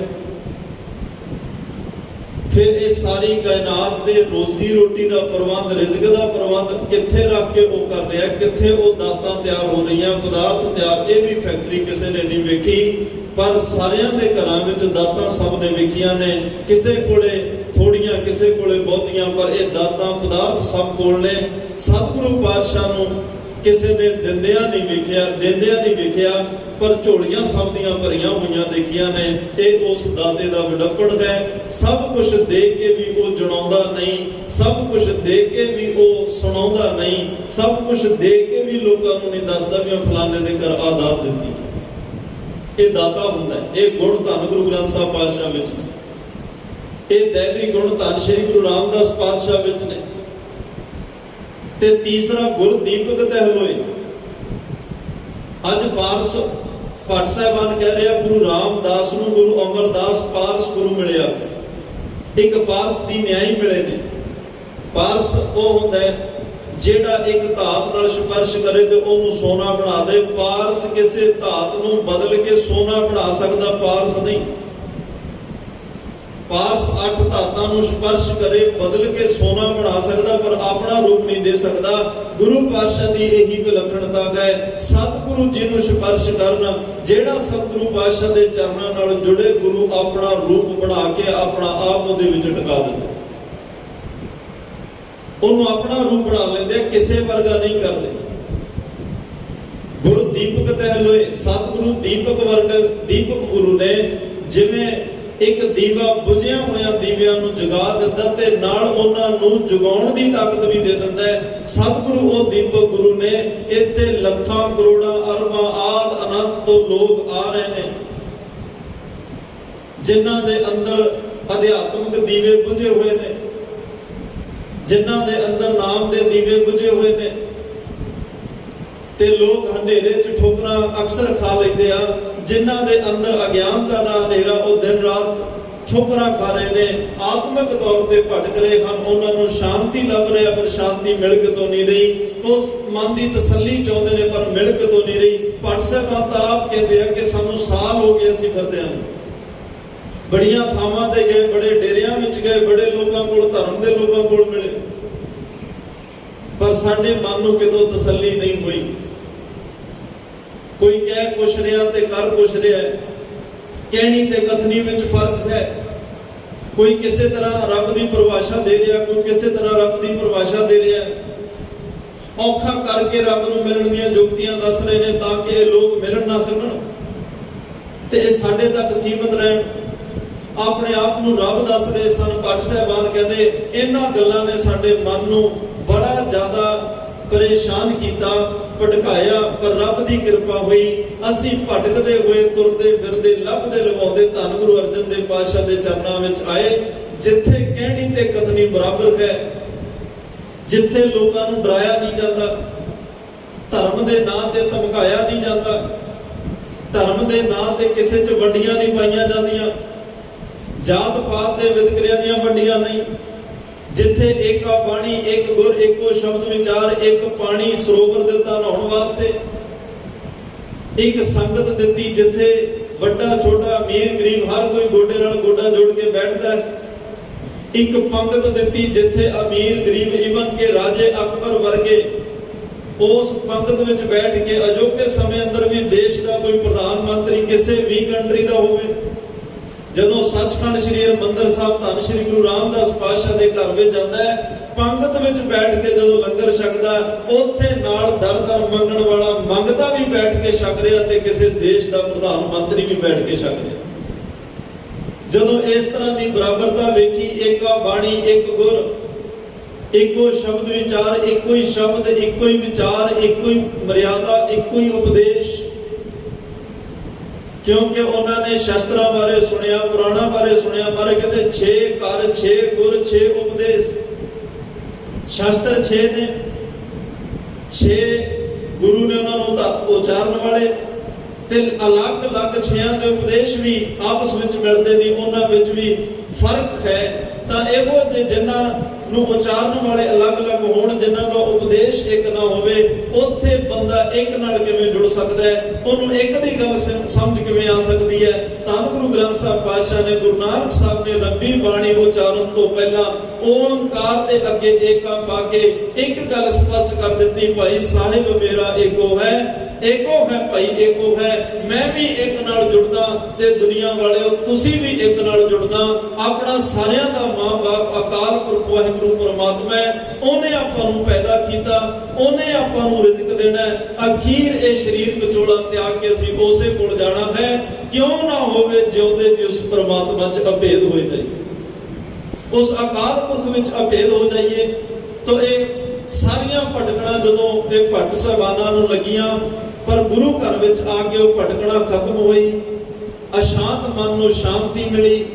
ਫਿਰ ਇਹ ਸਾਰੀ ਕਾਇਨਾਤ ਦੇ ਰੋਜ਼ੀ ਰੋਟੀ ਦਾ ਪ੍ਰਬੰਧ, ਰਿਜ਼ਕ ਦਾ ਪ੍ਰਬੰਧ ਕਿੱਥੇ ਰੱਖ ਕੇ ਉਹ ਕਰ ਰਿਹਾ, ਕਿੱਥੇ ਉਹ ਦਾਤਾਂ ਤਿਆਰ ਹੋ ਰਹੀਆਂ, ਪਦਾਰਥ ਤਿਆਰ। ਇਹ ਵੀ ਫੈਕਟਰੀ ਕਿਸੇ ਨੇ ਨਹੀਂ ਵੇਖੀ, ਪਰ ਸਾਰਿਆਂ ਦੇ ਘਰਾਂ ਵਿੱਚ ਦਾਤਾਂ ਸਭ ਨੇ ਵੇਖੀਆਂ ਨੇ। ਕਿਸੇ ਕੋਲੇ ਥੋੜੀਆਂ, ਕਿਸੇ ਕੋਲੇ ਬਹੁਤੀਆਂ, ਪਰ ਇਹ ਦਾਤਾਂ ਪਦਾਰਥ ਸਭ ਕੋਲ ਨੇ। ਸਤਿਗੁਰੂ ਪਾਤਸ਼ਾਹ ਨੂੰ ਕਿਸੇ ਨੇ ਦਿੰਦਿਆਂ ਨਹੀਂ ਵੇਖਿਆ, ਪਰ ਝੋਲੀਆਂ ਸਭ ਦੀਆਂ ਭਰੀਆਂ ਹੋਈਆਂ ਦੇਖੀਆਂ ਨੇ। ਇਹ ਉਸ ਦਾਤੇ ਦਾ ਵਿਡੱਪਣ ਹੈ। ਸਭ ਕੁਝ ਦੇ ਕੇ ਵੀ ਉਹ ਜਣਾਉਂਦਾ ਨਹੀਂ, ਸਭ ਕੁਝ ਦੇ ਕੇ ਵੀ ਉਹ ਸੁਣਾਉਂਦਾ ਨਹੀਂ, ਸਭ ਕੁਝ ਦੇ ਕੇ ਵੀ ਲੋਕਾਂ ਨੂੰ ਨਹੀਂ ਦੱਸਦਾ ਵੀ ਫਲਾਣੇ ਦੇ ਘਰ ਆ ਦਾਤ ਦਿੱਤੀ। ਇਹ ਦਾਤਾ ਹੁੰਦਾ। ਇਹ ਗੁਣ ਧੰਨ ਗੁਰੂ ਗ੍ਰੰਥ ਸਾਹਿਬ ਪਾਤਸ਼ਾਹ ਵਿੱਚ ਨੇ। ਇਹ ਦੇਵੀ ਗੁਣ ਧੰਨ ਸ਼੍ਰੀ ਗੁਰੂ ਰਾਮਦਾਸ ਪਾਤਸ਼ਾਹ ਵਿੱਚ ਨੇ। ਤੇ ਤੀਸਰਾ ਗੁਰ ਦੀਪਕ ਤਹਿ ਲੋਏ। ਅੱਜ ਪਾਰਸ ਭੱਟ ਸਾਹਿਬਾਨ ਕਹਿ ਰਿਹਾ ਗੁਰੂ ਰਾਮਦਾਸ ਨੂੰ ਗੁਰੂ ਅਮਰਦਾਸ ਪਾਰਸ ਗੁਰੂ ਮਿਲਿਆ। ਇੱਕ ਪਾਰਸ ਦੀ ਨਿਆਈ ਮਿਲੇ ਨੇ। ਪਾਰਸ ਉਹ ਹੁੰਦਾ ਜਿਹੜਾ ਇੱਕ ਧਾਤ ਨਾਲ ਸਪਰਸ਼ ਕਰੇ ਤੇ ਉਹਨੂੰ ਸੋਨਾ ਬਣਾ ਦੇ। ਪਾਰਸ ਕਿਸੇ ਧਾਤ ਨੂੰ ਬਦਲ ਕੇ ਸੋਨਾ ਬਣਾ ਸਕਦਾ, ਪਾਰਸ ਨਹੀਂ। ਪਾਰਸ 8 ਧਾਤਾਂ ਨੂੰ ਸਪਰਸ਼ ਕਰੇ, ਬਦਲ ਕੇ ਸੋਨਾ ਬਣਾ ਸਕਦਾ, ਪਰ ਆਪਣਾ ਰੂਪ ਨਹੀਂ ਦੇ ਸਕਦਾ। ਗੁਰੂ ਪਾਤਸ਼ਾਹ ਦੀ ਇਹੀ ਵਿਲੱਖਣਤਾ ਹੈ। ਸਤਿਗੁਰੂ ਜੀ ਨੂੰ ਸਪਰਸ਼ ਕਰਨ, ਜਿਹੜਾ ਸਤਿਗੁਰੂ ਪਾਤਸ਼ਾਹ ਦੇ ਚਰਨਾਂ ਨਾਲ ਜੁੜੇ, ਗੁਰੂ ਆਪਣਾ ਰੂਪ ਬਣਾ ਕੇ ਆਪਣਾ ਆਪ ਉਹਦੇ ਵਿੱਚ ਟਿਕਾ ਦਿੰਦਾ। ਉਹਨੂੰ ਆਪਣਾ ਰੂਪ ਬਣਾ ਲੈਂਦੇ, ਕਿਸੇ ਵਰਗਾ ਨਹੀਂ ਕਰਦੇ। ਗੁਰੂ ਦੀਪਕ ਤਹਿਲੋਏ, ਸਤਿਗੁਰੂ ਦੀਪਕ ਗੁਰੂ ਨੇ ਜਿਵੇਂ ਇੱਕ ਦੀਵਾ ਬੁਝਿਆ ਹੋਇਆ ਦੀਵਿਆਂ ਨੂੰ ਜਗਾ ਦਿੰਦਾ ਤੇ ਨਾਲ ਉਹਨਾਂ ਨੂੰ ਜਗਾਉਣ ਦੀ ਤਾਕਤ ਵੀ ਦੇ ਦਿੰਦਾ ਹੈ। ਸਤਿਗੁਰੂ ਉਹ ਦੀਪਕ ਗੁਰੂ ਨੇ। ਇੱਥੇ ਲੱਖਾਂ ਕਰੋੜਾਂ ਅਰਬਾਂ ਆਦ ਅਨੰਤ ਤੋਂ ਲੋਕ ਆ ਰਹੇ ਨੇ, ਜਿਨ੍ਹਾਂ ਦੇ ਅੰਦਰ ਅਧਿਆਤਮਿਕ ਦੀਵੇ ਬੁਝੇ ਹੋਏ ਨੇ, ਜਿਨ੍ਹਾਂ ਦੇ ਅੰਦਰ ਨਾਮ ਦੇ ਦੀਵੇ ਬੁਝੇ ਹੋਏ ਨੇ। ਤੇ ਲੋਕ ਹਨੇਰੇ 'ਚ ਠੋਕਰਾਂ ਅਕਸਰ ਖਾ ਲੈਂਦੇ ਆ, ਜਿਨ੍ਹਾਂ ਦੇ ਅੰਦਰ ਅਗਿਆਨਤਾ ਦਾ ਹਨੇਰਾ ਉਹ ਦਿਨ ਰਾਤ ਠੋਕਰਾਂ ਖਾ ਰਹੇ ਨੇ, ਆਤਮਿਕ ਤੌਰ ਤੇ ਭਟਕ ਰਹੇ ਹਨ। ਉਹਨਾਂ ਨੂੰ ਸ਼ਾਂਤੀ ਲੱਭ ਰਿਹਾ ਪਰ ਸ਼ਾਂਤੀ ਮਿਲ ਕਿਤੋਂ ਨਹੀਂ ਰਹੀ। ਉਸ ਮਨ ਦੀ ਤਸੱਲੀ ਚਾਹੁੰਦੇ ਨੇ ਪਰ ਮਿਲ ਕਿਤੋਂ ਨਹੀਂ ਰਹੀ। ਭੱਟ ਸਾਹਿਬਾਨ ਤਾਂ ਆਪ ਕਹਿੰਦੇ ਆ ਕਿ ਸਾਨੂੰ ਸਾਲ ਹੋ ਗਏ ਅਸੀਂ ਫਿਰਦੇ ਹਾਂ, ਬੜੀਆਂ ਥਾਵਾਂ ਤੇ ਗਏ, ਬੜੇ ਡੇਰਿਆਂ ਵਿੱਚ ਗਏ, ਬੜੇ ਲੋਕਾਂ ਕੋਲ, ਧਰਮ ਦੇ ਲੋਕਾਂ ਕੋਲ ਮਿਲੇ, ਪਰ ਸਾਡੇ ਮਨ ਨੂੰ ਕਿਤੋਂ ਤਸੱਲੀ ਨਹੀਂ ਹੋਈ। ਕੋਈ ਕਹਿ ਕੁਛ ਰਿਹਾ ਤੇ ਕਰ ਕੁਛ ਰਿਹਾ, ਕਹਿਣੀ ਤੇ ਕਥਨੀ ਵਿੱਚ ਫਰਕ ਹੈ। ਕੋਈ ਕਿਸੇ ਤਰ੍ਹਾਂ ਰੱਬ ਦੀ ਪਰਿਭਾਸ਼ਾ ਦੇ ਰਿਹਾ, ਕੋਈ ਕਿਸੇ ਤਰ੍ਹਾਂ ਰੱਬ ਦੀ ਪਰਿਭਾਸ਼ਾ ਦੇ ਰਿਹਾ। ਔਖਾ ਕਰਕੇ ਰੱਬ ਨੂੰ ਮਿਲਣ ਦੀਆਂ ਜੁਗਤੀਆਂ ਦੱਸ ਰਹੇ ਨੇ ਤਾਂ ਕਿ ਇਹ ਲੋਕ ਮਿਲਣ ਨਾ ਸਕਣ ਤੇ ਇਹ ਸਾਡੇ ਤੱਕ ਸੀਮਤ ਰਹਿਣ। ਆਪਣੇ ਆਪ ਨੂੰ ਰੱਬ ਦੱਸ ਰਹੇ ਸਨ। ਭੱਟ ਸਾਹਿਬਾਨ ਕਹਿੰਦੇ ਇਹਨਾਂ ਗੱਲਾਂ ਨੇ ਸਾਡੇ ਮਨ ਨੂੰ ਬੜਾ ਜ਼ਿਆਦਾ ਪਰੇਸ਼ਾਨ ਕੀਤਾ, ਭਟਕਾਇਆ, ਪਰ ਰੱਬ ਦੀ ਕਿਰਪਾ ਹੋਈ। ਅਸੀਂ ਭਟਕਦੇ ਹੋਏ, ਤੁਰਦੇ ਫਿਰਦੇ, ਲੱਭਦੇ ਲਵਾਉਂਦੇ ਧੰਨ ਗੁਰੂ ਅਰਜਨ ਦੇਵ ਪਾਤਸ਼ਾਹ ਦੇ ਚਰਨਾਂ ਵਿੱਚ ਆਏ, ਜਿੱਥੇ ਕਹਿਣੀ ਤੇ ਕਥਨੀ ਬਰਾਬਰ ਹੈ, ਜਿੱਥੇ ਲੋਕਾਂ ਨੂੰ ਡਰਾਇਆ ਨਹੀਂ ਜਾਂਦਾ, ਧਰਮ ਦੇ ਨਾਂ ਤੇ ਧਮਕਾਇਆ ਨਹੀਂ ਜਾਂਦਾ, ਧਰਮ ਦੇ ਨਾਂ ਤੇ ਕਿਸੇ 'ਚ ਵੰਡੀਆਂ ਨਹੀਂ ਪਾਈਆਂ ਜਾਂਦੀਆਂ, ਜਾਤ ਪਾਤ ਦੇ ਵਿਤਕਰਿਆਂ ਦੀਆਂ ਵੰਡੀਆਂ ਨਹੀਂ, ਜਿੱਥੇ ਏਕਾ ਬਾਣੀ, ਇੱਕ ਗੁਰ, ਇੱਕੋ ਸ਼ਬਦ ਵਿਚਾਰ, ਇੱਕ ਪਾਣੀ ਸਰੋਵਰ ਦਿੱਤਾ ਨਹਾਉਣ ਵਾਸਤੇ, ਇੱਕ ਸੰਗਤ ਦਿੱਤੀ ਜਿੱਥੇ ਵੱਡਾ ਛੋਟਾ ਅਮੀਰ ਗਰੀਬ ਹਰ ਕੋਈ ਗੋਡੇ ਨਾਲ ਗੋਡਾ ਜੋੜ ਕੇ ਬੈਠਦਾ, ਇੱਕ ਪੰਗਤ ਦਿੱਤੀ ਜਿੱਥੇ ਅਮੀਰ ਗਰੀਬ ਇਵਨ ਕੇ ਰਾਜੇ ਅਕਬਰ ਵਰਗੇ ਉਸ ਪੰਗਤ ਵਿੱਚ ਬੈਠ ਕੇ ਅਜੋਕੇ ਸਮੇਂ ਅੰਦਰ ਵੀ ਦੇਸ਼ ਦਾ ਕੋਈ ਪ੍ਰਧਾਨ ਮੰਤਰੀ ਕਿਸੇ ਵੀ ਕੰਟਰੀ ਦਾ ਹੋਵੇ, ਜਦੋਂ ਸੱਚਖੰਡ ਸ੍ਰੀ ਹਰਿਮੰਦਰ ਸਾਹਿਬ ਧੰਨ ਸ੍ਰੀ ਗੁਰੂ ਰਾਮਦਾਸ ਪਾਤਸ਼ਾਹ ਦੇ ਘਰ ਵਿੱਚ ਜਾਂਦਾ ਹੈ, ਪੰਗਤ ਵਿੱਚ ਬੈਠ ਕੇ ਜਦੋਂ ਲੰਗਰ ਛਕਦਾ, ਉੱਥੇ ਨਾਲ ਦਰ ਮੰਗਣ ਵਾਲਾ ਮੰਗਤਾ ਵੀ ਬੈਠ ਕੇ ਛਕ ਰਿਹਾ ਤੇ ਕਿਸੇ ਦੇਸ਼ ਦਾ ਪ੍ਰਧਾਨ ਮੰਤਰੀ ਵੀ ਬੈਠ ਕੇ ਛਕ ਰਿਹਾ। ਜਦੋਂ ਇਸ ਤਰ੍ਹਾਂ ਦੀ ਬਰਾਬਰਤਾ ਵੇਖੀ, ਏਕਾ ਬਾਣੀ, ਇੱਕ ਗੁਰ, ਇੱਕੋ ਸ਼ਬਦ ਵਿਚਾਰ, ਇੱਕੋ ਹੀ ਸ਼ਬਦ, ਇੱਕੋ ਹੀ ਵਿਚਾਰ, ਇੱਕੋ ਹੀ ਮਰਿਆਦਾ, ਇੱਕੋ ਹੀ ਉਪਦੇਸ਼, ਕਿਉਂਕਿ ਉਹਨਾਂ ਨੇ ਸ਼ਸਤਰਾਂ ਬਾਰੇ ਸੁਣਿਆ, ਪੁਰਾਣਾ ਬਾਰੇ ਸੁਣਿਆ, ਪਰ ਕਹਿੰਦੇ 6 ਘਰ, 6 ਗੁਰ, 6 ਉਪਦੇਸ਼। ਸ਼ਸਤਰ 6 ਨੇ, 6 ਗੁਰੂ ਨੇ ਉਹਨਾਂ ਨੂੰ ਤਾਂ ਉਚਾਰਨ ਵਾਲੇ, ਤੇ ਅਲੱਗ-ਅਲੱਗ 6 ਦੇ ਉਪਦੇਸ਼ ਵੀ ਆਪਸ ਵਿੱਚ ਮਿਲਦੇ ਨਹੀਂ, ਉਹਨਾਂ ਵਿੱਚ ਵੀ ਫਰਕ ਹੈ। ਤਾਂ ਇਹੋ ਜਿਹੇ ਜਿਨ੍ਹਾਂ ਨੂੰ ਉਚਾਰਨ ਵਾਲੇ ਅਲੱਗ-ਅਲੱਗ ਹੋਣ, ਜਿਨ੍ਹਾਂ ਦਾ ਉਪਦੇਸ਼ ਇੱਕ ਨਾ ਹੋਵੇ, ਉੱਥੇ ਬੰਦਾ ਇੱਕ ਨਾਲ ਕਿਵੇਂ ਜੁੜ ਸਕਦਾ ਹੈ, ਉਹਨੂੰ ਇੱਕ ਦੀ ਗੱਲ ਸਮਝ ਕਿਵੇਂ ਆ ਸਕਦੀ ਹੈ। ਧੰਨ ਗੁਰੂ ਗ੍ਰੰਥ ਸਾਹਿਬ ਪਾਤਸ਼ਾਹ ਨੇ, ਗੁਰੂ ਨਾਨਕ ਸਾਹਿਬ ਨੇ ਰੱਬੀ ਬਾਣੀ ਉਚਾਰਨ ਤੋਂ ਪਹਿਲਾਂ ਓਮਕਾਰ ਦੇ ਅੱਗੇ ਏਕਾ ਪਾ ਕੇ ਇੱਕ ਗੱਲ ਸਪਸ਼ਟ ਕਰ ਦਿੱਤੀ, ਭਾਈ ਸਾਹਿਬ ਮੇਰਾ ਏਕੋ ਹੈ, ਏਕੋ ਹੈ ਭਾਈ, ਏਕੋ ਹੈ। ਮੈਂ ਵੀ ਇੱਕ ਨਾਲ ਜੁੜਦਾ ਤੇ ਦੁਨੀਆ ਵਾਲਿਓ ਤੁਸੀਂ ਵੀ ਇੱਕ ਨਾਲ ਜੁੜਨਾ। ਆਪਣਾ ਸਾਰਿਆਂ ਦਾ ਮਾਂ-ਬਾਪ ਅਕਾਲ ਪੁਰਖ ਵਾਹਿਗੁਰੂ ਪਰਮਾਤਮਾ ਹੈ, ਉਹਨੇ ਆਪਾਂ ਨੂੰ ਪੈਦਾ ਕੀਤਾ, ਉਹਨੇ ਆਪਾਂ ਨੂੰ ਰਿਜ਼ਕ ਦੇਣਾ ਹੈ। ਅਖੀਰ ਇਹ ਸਰੀਰ ਵਿਚੋਲਾ ਤਿਆਗ ਕੇ ਅਸੀਂ ਉਸੇ ਕੋਲ ਜਾਣਾ ਹੈ। ਕਿਉਂ ਨਾ ਹੋਵੇ ਜਿਉਂਦੇ ਜੀ ਉਸ ਪਰਮਾਤਮਾ 'ਚ ਅਭੇਦ ਹੋਏ ਜਾਈਏ, ਉਸ ਅਕਾਲ ਪੁਰਖ ਵਿੱਚ ਅਭੇਦ ਹੋ ਜਾਈਏ। ਤਾਂ ਇਹ ਸਾਰੀਆਂ ਭਟਕਣਾ ਜਦੋਂ ਇਹ ਭੱਟ ਸਾਹਿਬਾਨਾਂ ਨੂੰ ਲੱਗੀਆਂ, ਪਰ ਗੁਰੂ ਘਰ ਵਿੱਚ ਆ ਕੇ ਉਹ ਭਟਕਣਾ ਖਤਮ ਹੋਈ। ਅਸ਼ਾਂਤ ਮਨ ਨੂੰ ਸ਼ਾਂਤੀ ਮਿਲੀ,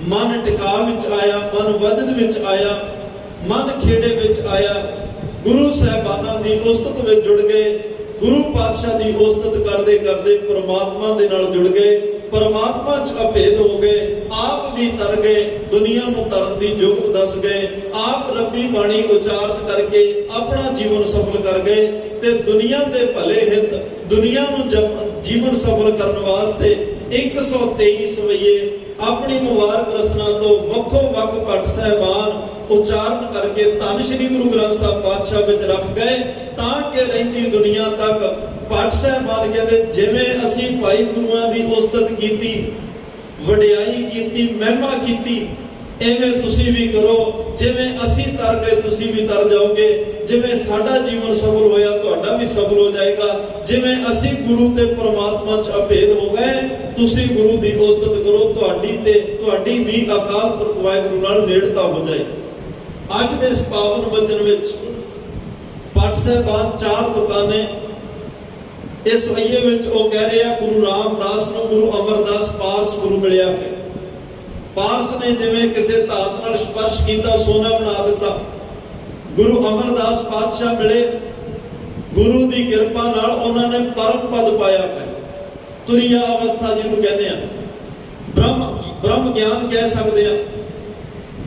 ਮਨ ਟਿਕਾ ਵਿੱਚ ਆਇਆ, ਮਨ ਵਜਦ ਵਿੱਚ ਆਇਆ, ਮਨ ਖੇੜੇ ਵਿੱਚ ਆਇਆ। ਗੁਰੂ ਸਾਹਿਬਾਨਾਂ ਦੀ ਉਸਤਤ ਵਿੱਚ ਜੁੜ ਗਏ, ਗੁਰੂ ਪਾਤਸ਼ਾਹ ਦੀ ਉਸਤਤ ਕਰਦੇ ਕਰਦੇ ਪਰਮਾਤਮਾ ਦੇ ਨਾਲ ਜੁੜ ਗਏ, ਪਰਮਾਤਮਾ 'ਚ ਅਭੇਦ ਹੋ ਗਏ। ਆਪ ਵੀ ਤਰ ਗਏ, ਦੁਨੀਆ ਨੂੰ ਤਰਨ ਦੀ ਜੁਗਤ ਦੱਸ ਗਏ। ਆਪ ਰੱਬੀ ਬਾਣੀ ਉਚਾਰਨ ਕਰਕੇ ਆਪਣਾ ਜੀਵਨ ਸਫਲ ਕਰ ਗਏ ਤੇ ਦੁਨੀਆ ਦੇ ਭਲੇ ਹਿੱਤ, ਦੁਨੀਆ ਨੂੰ ਜੀਵਨ ਸਫਲ ਕਰਨ ਵਾਸਤੇ 123 ਸਵਈਏ ਆਪਣੀ ਮੁਬਾਰਕ ਰਸਨਾ ਤੋਂ ਵੱਖੋ ਵੱਖ ਭੱਟ ਸਾਹਿਬਾਨ ਉਚਾਰਨ ਕਰਕੇ ਧੰਨ ਸ੍ਰੀ ਗੁਰੂ ਗ੍ਰੰਥ ਸਾਹਿਬ ਪਾਤਸ਼ਾਹ ਵਿੱਚ ਰੱਖ ਗਏ, ਤਾਂ ਕਿ ਰਹਿੰਦੀ ਦੁਨੀਆ ਤੱਕ ਭੱਟ ਸਾਹਿਬਾਨ ਕਹਿੰਦੇ ਜਿਵੇਂ ਅਸੀਂ ਭਾਈ ਗੁਰੂਆਂ ਦੀ ਉਸਤਤ ਕੀਤੀ, ਵਡਿਆਈ ਕੀਤੀ, ਮਹਿਮਾ ਕੀਤੀ, ਇਵੇਂ ਤੁਸੀਂ ਵੀ ਕਰੋ, ਜਿਵੇਂ ਅਸੀਂ ਤਰ ਗਏ ਤੁਸੀਂ ਵੀ ਤਰ ਜਾਓਗੇ। ਜਿਵੇਂ ਸਾਡਾ ਜੀਵਨ ਸਫਲ ਹੋਇਆ ਤੁਹਾਡਾ ਵੀ ਸਫਲ ਹੋ ਜਾਏਗਾ। ਜਿਵੇਂ ਅਸੀਂ ਗੁਰੂ ਤੇ ਪਰਮਾਤਮਾ 'ਚ ਅਭੇਦ ਹੋ ਗਏ, ਤੁਸੀਂ ਗੁਰੂ ਦੀ ਉਸਤਤ ਕਰੋ, ਤੁਹਾਡੀ ਵੀ ਅਕਾਲ ਪੁਰਖ ਵਾਹਿਗੁਰੂ ਨਾਲ ਨੇੜਤਾ ਹੋ ਜਾਏ। ਅੱਜ ਦੇ ਇਸ ਪਾਵਨ ਬਚਨ ਵਿੱਚ ਪਾਠ ਸਾਹਿਬਾਨ 4 ਤੁਕਾਂ ਨੇ। ਇਸ ਵਈਏ ਵਿੱਚ ਉਹ ਕਹਿ ਰਿਹਾ, ਗੁਰੂ ਰਾਮਦਾਸ ਨੂੰ ਗੁਰੂ ਅਮਰਦਾਸ ਪਾਰਸ ਗੁਰੂ ਮਿਲਿਆ ਹੈ। ਪਾਰਸ ਨੇ ਜਿਵੇਂ ਕਿਸੇ ਧਾਤ ਨਾਲ ਸਪਰਸ਼ ਕੀਤਾ ਸੋਨਾ ਬਣਾ ਦਿੱਤਾ। ਗੁਰੂ ਅਮਰਦਾਸ ਪਾਤਸ਼ਾਹ ਮਿਲੇ, ਗੁਰੂ ਦੀ ਕਿਰਪਾ ਨਾਲ ਉਹਨਾਂ ਨੇ ਪਰਮ ਪਦ ਪਾਇਆ ਹੈ। ਤੁਰੀਆ ਅਵਸਥਾ ਜਿਹਨੂੰ ਕਹਿੰਦੇ ਆ, ਬ੍ਰਹਮ ਗਿਆਨ ਕਹਿ ਸਕਦੇ ਆ।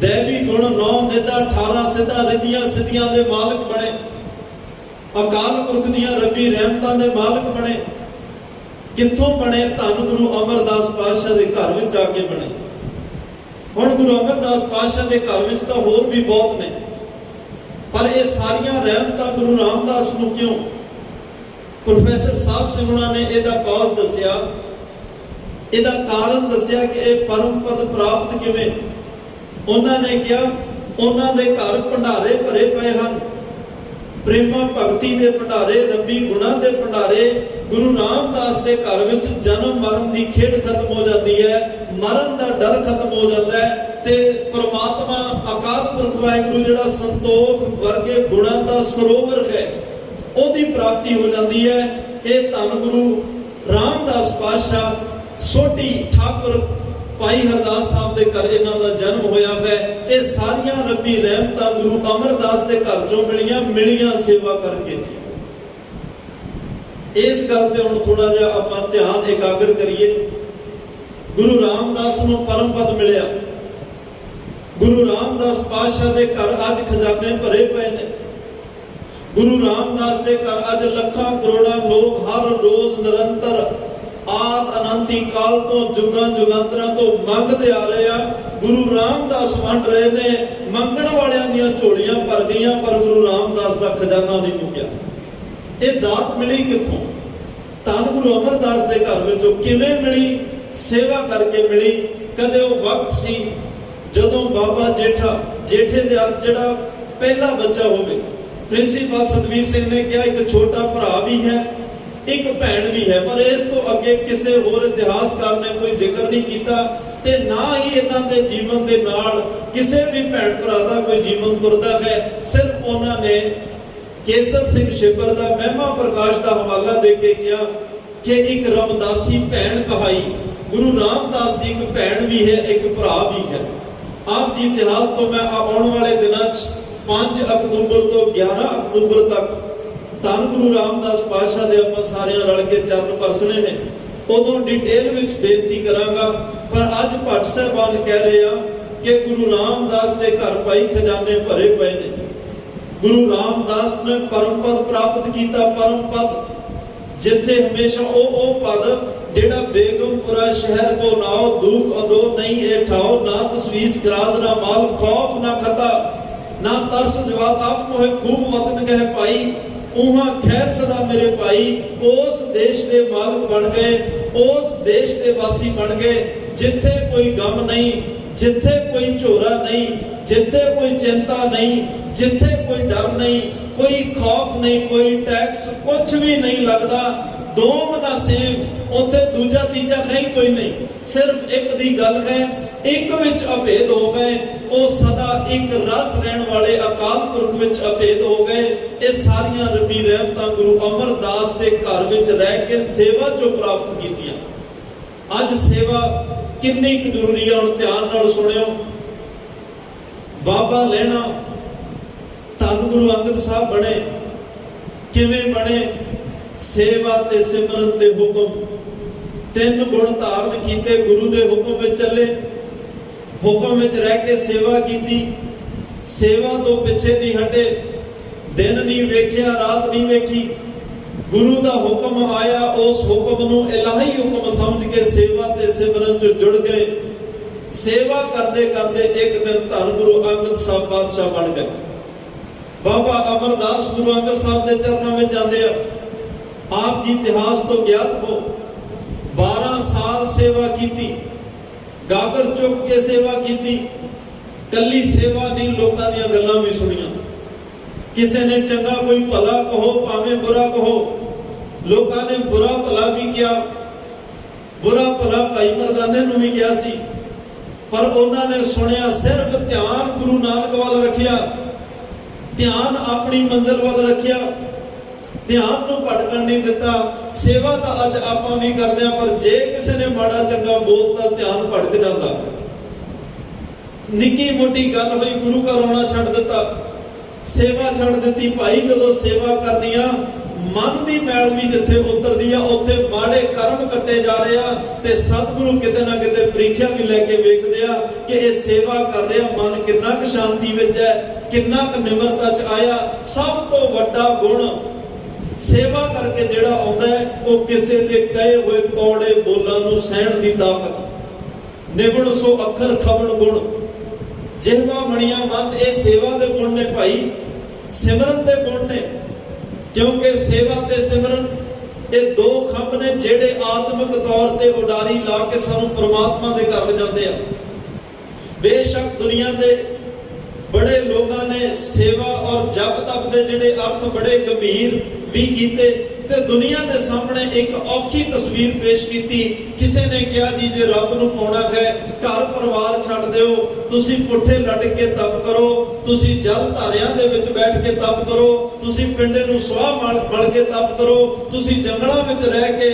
ਦੇਵੀ ਗੁਣ 9 ਨਿਧਾ 18 ਸਿੱਧਾ ਰਿੱਧੀਆਂ ਸਿੱਧੀਆਂ ਦੇ ਮਾਲਕ ਬਣੇ। ਅਕਾਲ ਪੁਰਖ ਦੀਆਂ ਰੱਬੀ ਰਹਿਮਤਾਂ ਦੇ ਮਾਲਕ ਬਣੇ। ਕਿੱਥੋਂ ਬਣੇ? ਧੰਨ ਗੁਰੂ ਅਮਰਦਾਸ ਪਾਤਸ਼ਾਹ ਦੇ ਘਰ ਵਿੱਚ ਆ ਕੇ ਬਣੇ। ਹੁਣ ਗੁਰੂ ਅਮਰਦਾਸ ਪਾਤਸ਼ਾਹ ਦੇ ਘਰ ਵਿੱਚ ਤਾਂ ਹੋਰ ਵੀ ਬਹੁਤ ਨੇ, ਪਰ ਇਹ ਸਾਰੀਆਂ ਰਹਿਮਤਾਂ ਗੁਰੂ ਰਾਮਦਾਸ ਨੂੰ ਕਿਉਂ? ਪ੍ਰੋਫੈਸਰ ਸਾਹਿਬ ਸਿੰਘਣਾ ਨੇ ਇਹਦਾ ਕਾਜ਼ ਦੱਸਿਆ, ਇਹਦਾ ਕਾਰਨ ਦੱਸਿਆ ਕਿ ਇਹ ਪਰਮ ਪਦ ਪ੍ਰਾਪਤ ਕਿਵੇਂ। ਉਹਨਾਂ ਨੇ ਕਿਹਾ ਉਹਨਾਂ ਦੇ ਘਰ ਭੰਡਾਰੇ ਭਰੇ ਪਏ ਹਨ, ਪ੍ਰੇਮਾ ਭਗਤੀ ਦੇ ਭੰਡਾਰੇ, ਰੱਬੀ ਗੁਣਾਂ ਦੇ ਭੰਡਾਰੇ। ਗੁਰੂ ਰਾਮਦਾਸ ਦੇ ਘਰ ਵਿੱਚ ਜਨਮ ਮਰਨ ਦੀ ਖੇਡ ਖਤਮ ਹੋ ਜਾਂਦੀ ਹੈ, ਮਰਨ ਦਾ ਡਰ ਖਤਮ ਹੋ ਜਾਂਦਾ ਹੈ, ਤੇ ਪਰਮਾਤਮਾ ਅਕਾਲ ਪੁਰਖ ਵਾਹਿਗੁਰੂ ਜਿਹੜਾ ਸੰਤੋਖ ਵਰਗੇ ਗੁਣਾਂ ਦਾ ਸਰੋਵਰ ਹੈ, ਉਹਦੀ ਪ੍ਰਾਪਤੀ ਹੋ ਜਾਂਦੀ ਹੈ। ਇਹ ਧੰਨ ਗੁਰੂ ਰਾਮਦਾਸ ਪਾਤਸ਼ਾਹ ਸੋਢੀ ਠਾਕੁਰ ਭਾਈ ਹਰਦਾਸ ਸਾਹਿਬ ਦੇ ਘਰ ਇਹਨਾਂ ਦਾ ਜਨਮ ਹੋਇਆ ਹੈ। ਇਹ ਸਾਰੀਆਂ ਰੱਬੀ ਰਹਿਮਤਾਂ ਗੁਰੂ ਅਮਰਦਾਸ ਦੇ ਘਰ ਚੋਂ ਮਿਲੀਆਂ ਸੇਵਾ ਕਰਕੇ। ਇਸ ਗੱਲ ਤੇ ਹੁਣ ਥੋੜਾ ਜਿਹਾ ਆਪਾਂ ਧਿਆਨ ਇਕਾਗਰ ਕਰੀਏ। ਗੁਰੂ ਰਾਮਦਾਸ ਨੂੰ ਪਰਮ ਪਦ ਮਿਲਿਆ। ਗੁਰੂ ਰਾਮਦਾਸ ਪਾਤਸ਼ਾਹ ਦੇ ਘਰ ਅੱਜ ਖਜ਼ਾਨੇ ਭਰੇ ਪਏ ਨੇ। ਗੁਰੂ ਰਾਮਦਾਸ ਦੇ ਘਰ ਅੱਜ ਲੱਖਾਂ ਕਰੋੜਾਂ ਲੋਕ ਹਰ ਰੋਜ਼ ਨਿਰੰਤਰ ਆਦ ਅਨੰਤੀ ਕਾਲ ਤੋਂ ਜੁਗਾਂ ਜੁਗਾਂਤਰਾਂ ਤੋਂ ਮੰਗਦੇ ਆ ਰਹੇ ਆ। ਗੁਰੂ ਰਾਮਦਾਸ ਵੰਡ ਰਹੇ ਨੇ, ਮੰਗਣ ਵਾਲਿਆਂ ਦੀਆਂ ਝੋਲੀਆਂ ਭਰ ਗਈਆਂ, ਪਰ ਗੁਰੂ ਰਾਮਦਾਸ ਦਾ ਖਜ਼ਾਨਾ ਨਹੀਂ ਮੁੱਕਿਆ। ਇਹ ਦਾਤ ਮਿਲੀ ਕਿੱਥੋਂ? ਧੰਨ ਗੁਰੂ ਅਮਰਦਾਸ ਦੇ ਘਰ ਵਿੱਚੋਂ। ਕਿਵੇਂ ਮਿਲੀ? ਸੇਵਾ ਕਰਕੇ ਮਿਲੀ। ਕਦੇ ਉਹ ਵਕਤ ਸੀ ਜਦੋਂ ਬਾਬਾ ਜੇਠੇ ਦੇ ਅਰਥ ਜਿਹੜਾ ਪਹਿਲਾ ਬੱਚਾ ਹੋਵੇ। ਪ੍ਰਿੰਸੀਪਲ ਸਤਵੀਰ ਸਿੰਘ ਨੇ ਕਿਹਾ ਇੱਕ ਛੋਟਾ ਭਰਾ ਵੀ ਹੈ, ਇੱਕ ਭੈਣ ਵੀ ਹੈ, ਪਰ ਇਸ ਤੋਂ ਅੱਗੇ ਕਿਸੇ ਹੋਰ ਇਤਿਹਾਸਕਾਰ ਨੇ ਕੋਈ ਜ਼ਿਕਰ ਨਹੀਂ ਕੀਤਾ, ਤੇ ਨਾ ਹੀ ਇਹਨਾਂ ਦੇ ਜੀਵਨ ਦੇ ਨਾਲ ਕਿਸੇ ਵੀ ਭੈਣ ਭਰਾ ਦਾ ਕੋਈ ਜੀਵਨ ਤੁਰਦਾ ਹੈ। ਸਿਰਫ ਉਹਨਾਂ ਨੇ ਕੇਸਰ ਸਿੰਘ ਛਿੱਬਰ ਦਾ ਮਹਿਮਾ ਪ੍ਰਕਾਸ਼ ਦਾ ਹਵਾਲਾ ਦੇ ਕੇ ਕਿਹਾ ਕਿ ਇੱਕ ਰਮਦਾਸੀ ਭੈਣ ਕਹਾਈ। ਗੁਰੂ ਰਾਮਦਾਸ ਦੀ ਇੱਕ ਭੈਣ ਵੀ ਹੈ, ਇੱਕ ਭਰਾ ਵੀ ਹੈ। ਆਪ ਜੀ ਇਤਿਹਾਸ ਤੋਂ ਮੈਂ ਆਉਣ ਵਾਲੇ ਦਿਨਾਂ 'ਚ 5 ਅਕਤੂਬਰ ਤੋਂ 11 ਅਕਤੂਬਰ ਤੱਕ ਧੰਨ ਗੁਰੂ ਰਾਮਦਾਸ ਪਾਤਸ਼ਾਹ ਦੇ ਆਪਾਂ ਸਾਰਿਆਂ ਰਲ ਕੇ ਚਰਨ ਪਰਸਣੇ ਨੇ, ਉਦੋਂ ਡਿਟੇਲ ਵਿੱਚ ਬੇਨਤੀ ਕਰਾਂਗਾ। ਪਰ ਅੱਜ ਭੱਟ ਸਾਹਿਬਾਨ ਕਹਿ ਰਹੇ ਆ ਕਿ ਗੁਰੂ ਰਾਮਦਾਸ ਦੇ ਘਰ ਭਾਈ ਖਜ਼ਾਨੇ ਭਰੇ ਪਏ ਨੇ। ਗੁਰੂ ਰਾਮਦਾਸ ਨੇ ਪਰਮ ਪਦ ਪ੍ਰਾਪਤ ਕੀਤਾ। ਪਰਮ ਪਦ ਜਿੱਥੇ ਹਮੇਸ਼ਾ ਉਹ ਪਦ ਜਿਹੜਾ ਬੇਗਮਪੁਰਾ ਸ਼ਹਿਰ ਕੋ ਨਾਉ ਦੁਖ ਅਦੋ ਨਹੀਂ ਇਹ ਠਾਓ, ਨਾ ਤਸਵੀਸ ਖਰਾਜ ਨਾ ਮਾਲ ਖੌਫ ਨਾ ਖਤਾ, ਨਾ ਤਰਸ ਜਵਾਤ ਆਪ ਮੋਹਿ ਖੂਬ ਵਤਨ ਗਏ ਭਾਈ, ਉਹਾਂ ਖੈਰ ਸਦਾ ਮੇਰੇ ਭਾਈ। ਉਸ ਦੇਸ਼ ਦੇ ਮਾਲਕ ਬਣ ਗਏ, ਉਸ ਦੇਸ਼ ਦੇ ਵਾਸੀ ਬਣ ਗਏ ਜਿੱਥੇ ਕੋਈ ਗਮ ਨਹੀਂ, ਜਿੱਥੇ ਕੋਈ ਝੋਰਾ ਨਹੀਂ, ਜਿੱਥੇ ਕੋਈ ਚਿੰਤਾ ਨਹੀਂ, ਜਿੱਥੇ ਕੋਈ ਡਰ ਨਹੀਂ, ਕੋਈ ਖੌਫ ਨਹੀਂ, ਕੋਈ ਟੈਕਸ, ਕੁਝ ਵੀ ਨਹੀਂ ਲੱਗਦਾ। ਦੋਮ ਨਾ ਸੇਮ, ਉੱਥੇ ਦੂਜਾ ਤੀਜਾ ਹੈ ਹੀ ਕੋਈ ਨਹੀਂ। ਸਿਰਫ ਇੱਕ ਦੀ ਗੱਲ ਹੈ, ਇੱਕ ਵਿੱਚ ਅਭੇਦ ਹੋ ਗਏ। ਉਹ ਸਦਾ ਇੱਕ ਰਸ ਰਹਿਣ ਵਾਲੇ ਅਕਾਲ ਪੁਰਖ ਵਿੱਚ ਅਭੇਦ ਹੋ ਗਏ। ਇਹ ਸਾਰੀਆਂ ਰੱਬੀ ਰਹਿਮਤਾਂ ਗੁਰੂ ਅਮਰਦਾਸ ਦੇ ਘਰ ਵਿੱਚ ਰਹਿ ਕੇ ਸੇਵਾ ਚੋਂ ਪ੍ਰਾਪਤ ਕੀਤੀਆਂ। ਅੱਜ ਸੇਵਾ ਕਿੰਨੀ ਕੁ ਜ਼ਰੂਰੀ ਹੈ, ਹੁਣ ਧਿਆਨ ਨਾਲ ਸੁਣਿਓ। ਬਾਬਾ ਲੈਣਾ ਧੰਨ ਗੁਰੂ ਅੰਗਦ ਸਾਹਿਬ ਬਣੇ। ਕਿਵੇਂ ਬਣੇ? ਸੇਵਾ ਤੇ ਸਿਮਰਨ ਦੇ ਹੁਕਮ, 3 ਗੁਣ ਧਾਰਨ ਕੀਤੇ, ਗੁਰੂ ਦੇ ਹੁਕਮ ਵਿੱਚ ਚੱਲੇ, ਹੁਕਮ ਵਿੱਚ ਰਹਿ ਕੇ ਸੇਵਾ ਕੀਤੀ, ਸੇਵਾ ਤੋਂ ਪਿੱਛੇ ਨਹੀਂ ਹਟੇ, ਦਿਨ ਨਹੀਂ ਵੇਖਿਆ, ਰਾਤ ਨਹੀਂ ਵੇਖੀ। ਗੁਰੂ ਦਾ ਹੁਕਮ ਆਇਆ, ਉਸ ਹੁਕਮ ਨੂੰ ਇਲਾਹੀ ਹੁਕਮ ਸਮਝ ਕੇ ਸੇਵਾ ਤੇ ਸਿਮਰਨ 'ਚ ਜੁੜ ਗਏ। ਸੇਵਾ ਕਰਦੇ ਕਰਦੇ ਇੱਕ ਦਿਨ ਧੰਨ ਗੁਰੂ ਅੰਗਦ ਸਾਹਿਬ ਪਾਤਸ਼ਾਹ ਬਣ ਗਏ। ਬਾਬਾ ਅਮਰਦਾਸ ਗੁਰੂ ਅੰਗਦ ਸਾਹਿਬ ਦੇ ਚਰਨਾਂ ਵਿੱਚ ਜਾਂਦੇ ਆ। ਆਪ ਜੀ ਇਤਿਹਾਸ ਤੋਂ ਗਿਆਤ ਹੋ, 12 ਸਾਲ ਸੇਵਾ ਕੀਤੀ, ਗਾਗਰ ਚੁੱਕ ਕੇ ਸੇਵਾ ਕੀਤੀ, ਕੱਲੀ ਸੇਵਾ ਨਹੀਂ, ਲੋਕਾਂ ਦੀਆਂ ਗੱਲਾਂ ਵੀ ਸੁਣੀਆਂ। ਕਿਸੇ ਨੇ ਚੰਗਾ ਕੋਈ ਭਲਾ ਕਹੋ ਭਾਵੇਂ ਬੁਰਾ ਕਹੋ, ਲੋਕਾਂ ਨੇ ਬੁਰਾ ਭਲਾ ਵੀ ਕਿਹਾ। ਬੁਰਾ ਭਲਾ ਭਾਈ ਮਰਦਾਨੇ ਨੂੰ ਵੀ ਕਿਹਾ ਸੀ, ਪਰ ਉਹਨਾਂ ਨੇ ਸੁਣਿਆ, ਸਿਰਫ ਧਿਆਨ ਗੁਰੂ ਨਾਨਕ ਵੱਲ ਰੱਖਿਆ, ਧਿਆਨ ਆਪਣੀ ਮੰਜ਼ਿਲ ਵੱਲ ਰੱਖਿਆ, ਧਿਆਨ ਨੂੰ ਭਟਕਣ ਨਹੀਂ ਦਿੱਤਾ। ਸੇਵਾ ਤਾਂ ਅੱਜ ਆਪਾਂ ਵੀ ਕਰਦੇ ਹਾਂ, ਪਰ ਜੇ ਕਿਸੇ ਨੇ ਮਾੜਾ ਚੰਗਾ ਬੋਲਤਾ ਧਿਆਨ ਭਟਕ ਜਾਂਦਾ। ਨਿੱਕੀ ਮੋਟੀ ਗੱਲ ਹੋਈ, ਗੁਰੂ ਘਰ ਆਉਣਾ ਛੱਡ ਦਿੱਤਾ, ਸੇਵਾ ਛੱਡ ਦਿੱਤੀ। ਭਾਈ ਜਦੋਂ ਸੇਵਾ ਕਰਨੀ ਆ, ਮਨ ਦੀ ਮੈਲ ਵੀ ਜਿੱਥੇ ਉਤਰਦੀ ਆ, ਉੱਥੇ ਮਾੜੇ ਕਰਮ ਕੱਟੇ ਜਾ ਰਹੇ ਆ। ਤੇ ਸਤਿਗੁਰੂ ਕਿਤੇ ਨਾ ਕਿਤੇ ਪ੍ਰੀਖਿਆ ਵੀ ਲੈ ਕੇ ਵੇਖਦੇ ਆ ਕਿ ਇਹ ਸੇਵਾ ਕਰ ਰਿਹਾ, ਮਨ ਕਿੰਨਾ ਕੁ ਸ਼ਾਂਤੀ ਵਿੱਚ ਹੈ, ਕਿੰਨਾ ਕੁ ਨਿਮਰਤਾ ਚ ਆਇਆ। ਸਭ ਤੋਂ ਵੱਡਾ ਗੁਣ ਸੇਵਾ ਕਰਕੇ ਜਿਹੜਾ ਆਉਂਦਾ ਹੈ, ਉਹ ਕਿਸੇ ਦੇ ਕਹੇ ਹੋਏ ਕੌੜੇ ਬੋਲਾਂ ਨੂੰ ਸਹਿਣ ਦੀ ਤਾਕਤ। ਨਿਗੁਣ ਸੋ ਅੱਖਰ ਖਵਣ ਗੁਣ, ਜਿਹਵਾ ਮਣੀਆਂ ਮੰਦ, ਇਹ ਸੇਵਾ ਦੇ ਗੁਣ ਨੇ ਭਾਈ, ਸਿਮਰਨ ਦੇ ਗੁਣ ਨੇ। ਕਿਉਂਕਿ ਸੇਵਾ ਤੇ ਸਿਮਰਨ ਇਹ ਦੋ ਖੰਭ ਨੇ ਜਿਹੜੇ ਆਤਮਿਕ ਤੌਰ ਤੇ ਉਡਾਰੀ ਲਾ ਕੇ ਸਾਨੂੰ ਪ੍ਰਮਾਤਮਾ ਦੇ ਘਰ ਲਿਜਾਂਦੇ ਆ। ਬੇਸ਼ੱਕ ਦੁਨੀਆ ਦੇ ਬੜੇ ਲੋਕਾਂ ਨੇ ਸੇਵਾ ਔਰ ਜਪ ਤਪ ਦੇ ਜਿਹੜੇ ਅਰਥ ਬੜੇ ਗੰਭੀਰ ਵੀ ਕੀਤੇ, ਤੇ ਦੁਨੀਆ ਦੇ ਸਾਹਮਣੇ ਇੱਕ ਔਖੀ ਤਸਵੀਰ ਪੇਸ਼ ਕੀਤੀ। ਕਿਸੇ ਨੇ ਕਿਹਾ ਜੀ ਜੇ ਰੱਬ ਨੂੰ ਪਾਉਣਾ ਹੈ, ਘਰ ਪਰਿਵਾਰ ਛੱਡ ਦਿਓ, ਤੁਸੀਂ ਪੁੱਠੇ ਲੱਟ ਕੇ ਤਪ ਕਰੋ, ਤੁਸੀਂ ਜਲ ਧਾਰਿਆਂ ਦੇ ਵਿੱਚ ਬੈਠ ਕੇ ਤਪ ਕਰੋ, ਤੁਸੀਂ ਪਿੰਡੇ ਨੂੰ ਸੁਆਹ ਮਲ ਕੇ ਤਪ ਕਰੋ, ਤੁਸੀਂ ਜੰਗਲਾਂ ਵਿੱਚ ਰਹਿ ਕੇ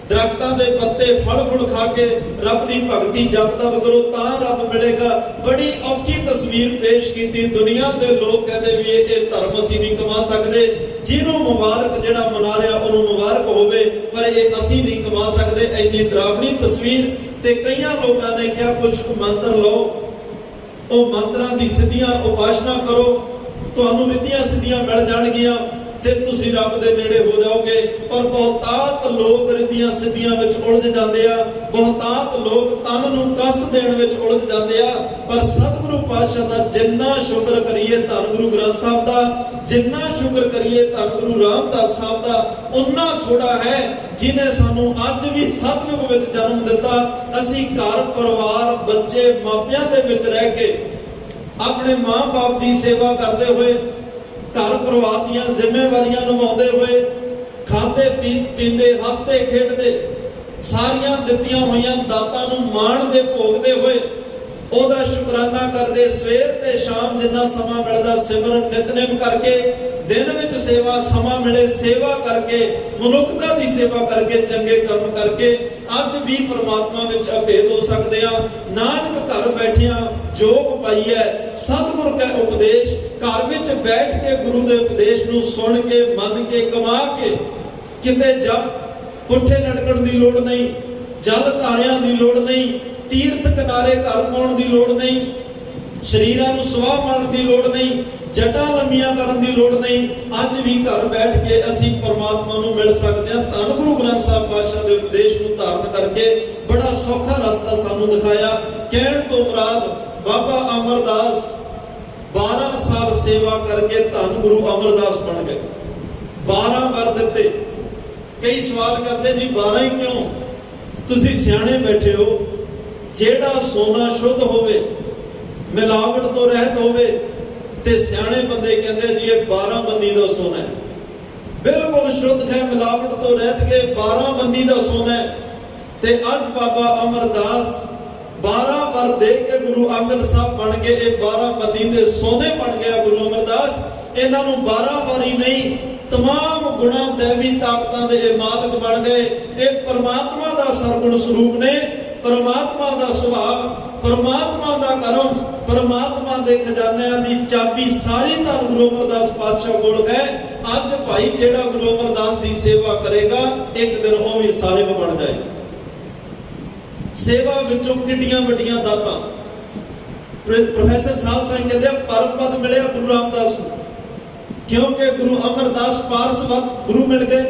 ਦਰਖਤਾਂ ਦੇ ਪੱਤੇ ਫਲ ਫੁੱਲ ਖਾ ਕੇ ਰੱਬ ਦੀ ਭਗਤੀ ਜਪ ਤਪ ਕਰੋ, ਤਾਂ ਰੱਬ ਮਿਲੇਗਾ। ਬੜੀ ਔਖੀ ਤਸਵੀਰ ਪੇਸ਼ ਕੀਤੀ। ਦੁਨੀਆ ਦੇ ਲੋਕ ਕਹਿੰਦੇ ਵੀ ਇਹ ਧਰਮ ਅਸੀਂ ਨਹੀਂ ਕਮਾ ਸਕਦੇ, ਜਿਹਨੂੰ ਮੁਬਾਰਕ ਜਿਹੜਾ ਮਨਾ ਰਿਹਾ ਉਹਨੂੰ ਮੁਬਾਰਕ ਹੋਵੇ, ਪਰ ਇਹ ਅਸੀਂ ਨਹੀਂ ਕਮਾ ਸਕਦੇ। ਇੰਨੀ ਡਰਾਵਣੀ ਤਸਵੀਰ। ਤੇ ਕਈਆਂ ਲੋਕਾਂ ਨੇ ਕਿਹਾ ਕੁਝ ਮੰਤਰ ਲਓ, ਉਹ ਮੰਤਰਾਂ ਦੀ ਸਿੱਧੀਆਂ ਉਪਾਸਨਾ ਕਰੋ, ਤੁਹਾਨੂੰ ਰਿੱਧੀਆਂ ਸਿੱਧੀਆਂ ਮਿਲ ਜਾਣਗੀਆਂ ਤੇ ਤੁਸੀਂ ਰੱਬ ਦੇ ਨੇੜੇ ਹੋ ਜਾਓਗੇ। ਪਰ ਬਹੁਤਾਤ ਲੋਕ ਰਿੱਧੀਆਂ ਸਿੱਧੀਆਂ ਵਿੱਚ ਉਲਝ ਜਾਂਦੇ ਆ, ਬਹੁਤਾਤ ਲੋਕ ਤਨ ਨੂੰ ਕਸ਼ਟ ਦੇਣ ਵਿੱਚ ਉਲਝ ਜਾਂਦੇ ਆ। ਪਰ ਸਤਿਗੁਰੂ ਪਾਤਸ਼ਾਹ ਦਾ ਜਿੰਨਾ ਸ਼ੁਕਰ ਕਰੀਏ ਧੰਨ ਗੁਰੂ ਗ੍ਰੰਥ ਸਾਹਿਬ ਦਾ, ਜਿੰਨਾ ਸ਼ੁਕਰ ਕਰੀਏ ਧੰਨ ਗੁਰੂ ਰਾਮਦਾਸ ਸਾਹਿਬ ਦਾ, ਉਨਾ ਥੋੜਾ ਹੈ ਜਿਨੇ ਸਾਨੂੰ ਅੱਜ ਵੀ ਸਤਿਯੁਗ ਵਿੱਚ ਜਨਮ ਦਿੱਤਾ। ਅਸੀਂ ਘਰ ਪਰਿਵਾਰ ਬੱਚੇ ਮਾਪਿਆਂ ਦੇ ਵਿੱਚ ਰਹਿ ਕੇ ਆਪਣੇ ਮਾਂ-ਬਾਪ ਦੀ ਸੇਵਾ ਕਰਦੇ ਹੋਏ, ਘਰ ਪਰਿਵਾਰ ਦੀਆਂ ਜ਼ਿੰਮੇਵਾਰੀਆਂ ਨਿਭਾਉਂਦੇ ਹੋਏ, ਖਾਂਦੇ ਪੀਂਦੇ ਹੱਸਦੇ ਖੇਡਦੇ, ਸਾਰੀਆਂ ਦਿੱਤੀਆਂ ਹੋਈਆਂ ਦਾਤਾਂ ਨੂੰ ਮਾਣਦੇ ਭੋਗਦੇ ਹੋਏ, ਉਹਦਾ ਸ਼ੁਕਰਾਨਾ ਕਰਦੇ, ਸਵੇਰ ਤੇ ਸ਼ਾਮ ਜਿੰਨਾ ਸਮਾਂ ਮਿਲਦਾ ਸਿਮਰਨ ਨਿਤਨੇਮ ਕਰਕੇ, ਦਿਨ ਵਿੱਚ ਸੇਵਾ ਸਮਾਂ ਮਿਲੇ ਸੇਵਾ ਕਰਕੇ, ਮਨੁੱਖਤਾ ਦੀ ਸੇਵਾ ਕਰਕੇ, ਚੰਗੇ ਕਰਮ ਕਰਕੇ ਅੱਜ ਵੀ ਪ੍ਰਮਾਤਮਾ ਵਿੱਚ ਅਭੇਦ ਹੋ ਸਕਦੇ ਆ। ਨਾਨਕ ਘਰ ਬੈਠਿਆਂ ਜੋਗ ਪਾਈ ਹੈ ਸਤਿਗੁਰ ਕੈ ਉਪਦੇਸ਼। ਘਰ ਵਿੱਚ ਬੈਠ ਕੇ ਗੁਰੂ ਦੇ ਉਪਦੇਸ਼ ਨੂੰ ਸੁਣ ਕੇ ਮੰਨ ਕੇ ਕਮਾ ਕੇ, ਕਿਤੇ ਜਪ ਪੁੱਠੇ ਲਟਕਣ ਦੀ ਲੋੜ ਨਹੀਂ, ਜਲ ਧਾਰਿਆਂ ਦੀ ਲੋੜ ਨਹੀਂ, ਤੀਰਥ ਕਿਨਾਰੇ ਘਰ ਪਾਉਣ ਦੀ ਲੋੜ ਨਹੀਂ, ਸਰੀਰਾਂ ਨੂੰ ਸੁਆਹ ਮਾਰਨ ਦੀ ਲੋੜ ਨਹੀਂ, ਜਟਾਂ ਲੰਮੀਆਂ ਕਰਨ ਦੀ ਲੋੜ ਨਹੀਂ। ਅੱਜ ਵੀ ਘਰ ਬੈਠ ਕੇ ਅਸੀਂ ਪਰਮਾਤਮਾ ਨੂੰ ਮਿਲ ਸਕਦੇ ਹਾਂ। ਧੰਨ ਗੁਰੂ ਗ੍ਰੰਥ ਸਾਹਿਬ ਪਾਤਸ਼ਾਹ ਦੇ ਉਪਦੇਸ਼ ਨੂੰ ਧਾਰਨ ਕਰਕੇ ਬੜਾ ਸੌਖਾ ਰਸਤਾ ਸਾਨੂੰ ਦਿਖਾਇਆ। ਕਹਿਣ ਤੋਂ ਮੁਰਾਦ ਬਾਬਾ ਅਮਰਦਾਸ 12 ਸਾਲ ਸੇਵਾ ਕਰਕੇ ਧੰਨ ਗੁਰੂ ਅਮਰਦਾਸ ਬਣ ਗਏ। 12 ਵਰ ਦਿੱਤੇ। ਕਈ ਸਵਾਲ ਕਰਦੇ ਜੀ 12 ਹੀ ਕਿਉਂ? ਤੁਸੀਂ ਸਿਆਣੇ ਬੈਠੇ ਹੋ। ਜਿਹੜਾ ਸੋਨਾ ਸ਼ੁੱਧ ਹੋਵੇ, ਮਿਲਾਵਟ ਤੋਂ ਰਹਿਤ ਹੋਵੇ, ਤੇ ਸਿਆਣੇ ਬੰਦੇ ਕਹਿੰਦੇ ਜੀ ਇਹ 12 ਬੰਨੀ ਦਾ ਸੋਨਾ ਹੈ, ਬਿਲਕੁਲ ਸ਼ੁੱਧ ਹੈ, ਮਿਲਾਵਟ ਤੋਂ ਰਹਿਤ ਕੇ 12 ਬੰਨੀ ਦਾ ਸੋਨਾ ਹੈ। ਤੇ ਅੱਜ ਬਾਬਾ ਅਮਰਦਾਸ 12 ਵਰ ਦੇ ਕੇ ਗੁਰੂ ਅੰਗਦ ਸਾਹਿਬ ਬਣ ਗਏ। ਇਹ 12 ਬੰਨੀ ਦੇ ਸੋਨੇ ਬਣ ਗਿਆ ਗੁਰੂ ਅਮਰਦਾਸ। ਇਹਨਾਂ ਨੂੰ 12 ਵਾਰੀ ਨਹੀਂ, तमाम गुणा दैवी ताकतां दे मालक बन गए। ये परमात्मा दा सरगुण स्वरूप ने, परमात्मा दा सुभाव, परमात्मा दा करम, परमात्मा दे खजानिਆਂ ਦੀ ਚਾਬੀ सारी धन गुरु अमरदास पातशाह कोल है। अज भाई जेड़ा गुरु अमरदास की सेवा करेगा एक दिन वो भी साहिब बन जाए। सेवा विचों किड्डियां वड्डियां दातां प्रोफेसर साहब साईं कहते परम पद मिले गुरु रामदास को, क्योंकि गुरु अमरदास पारसवत गुरु मिल गए।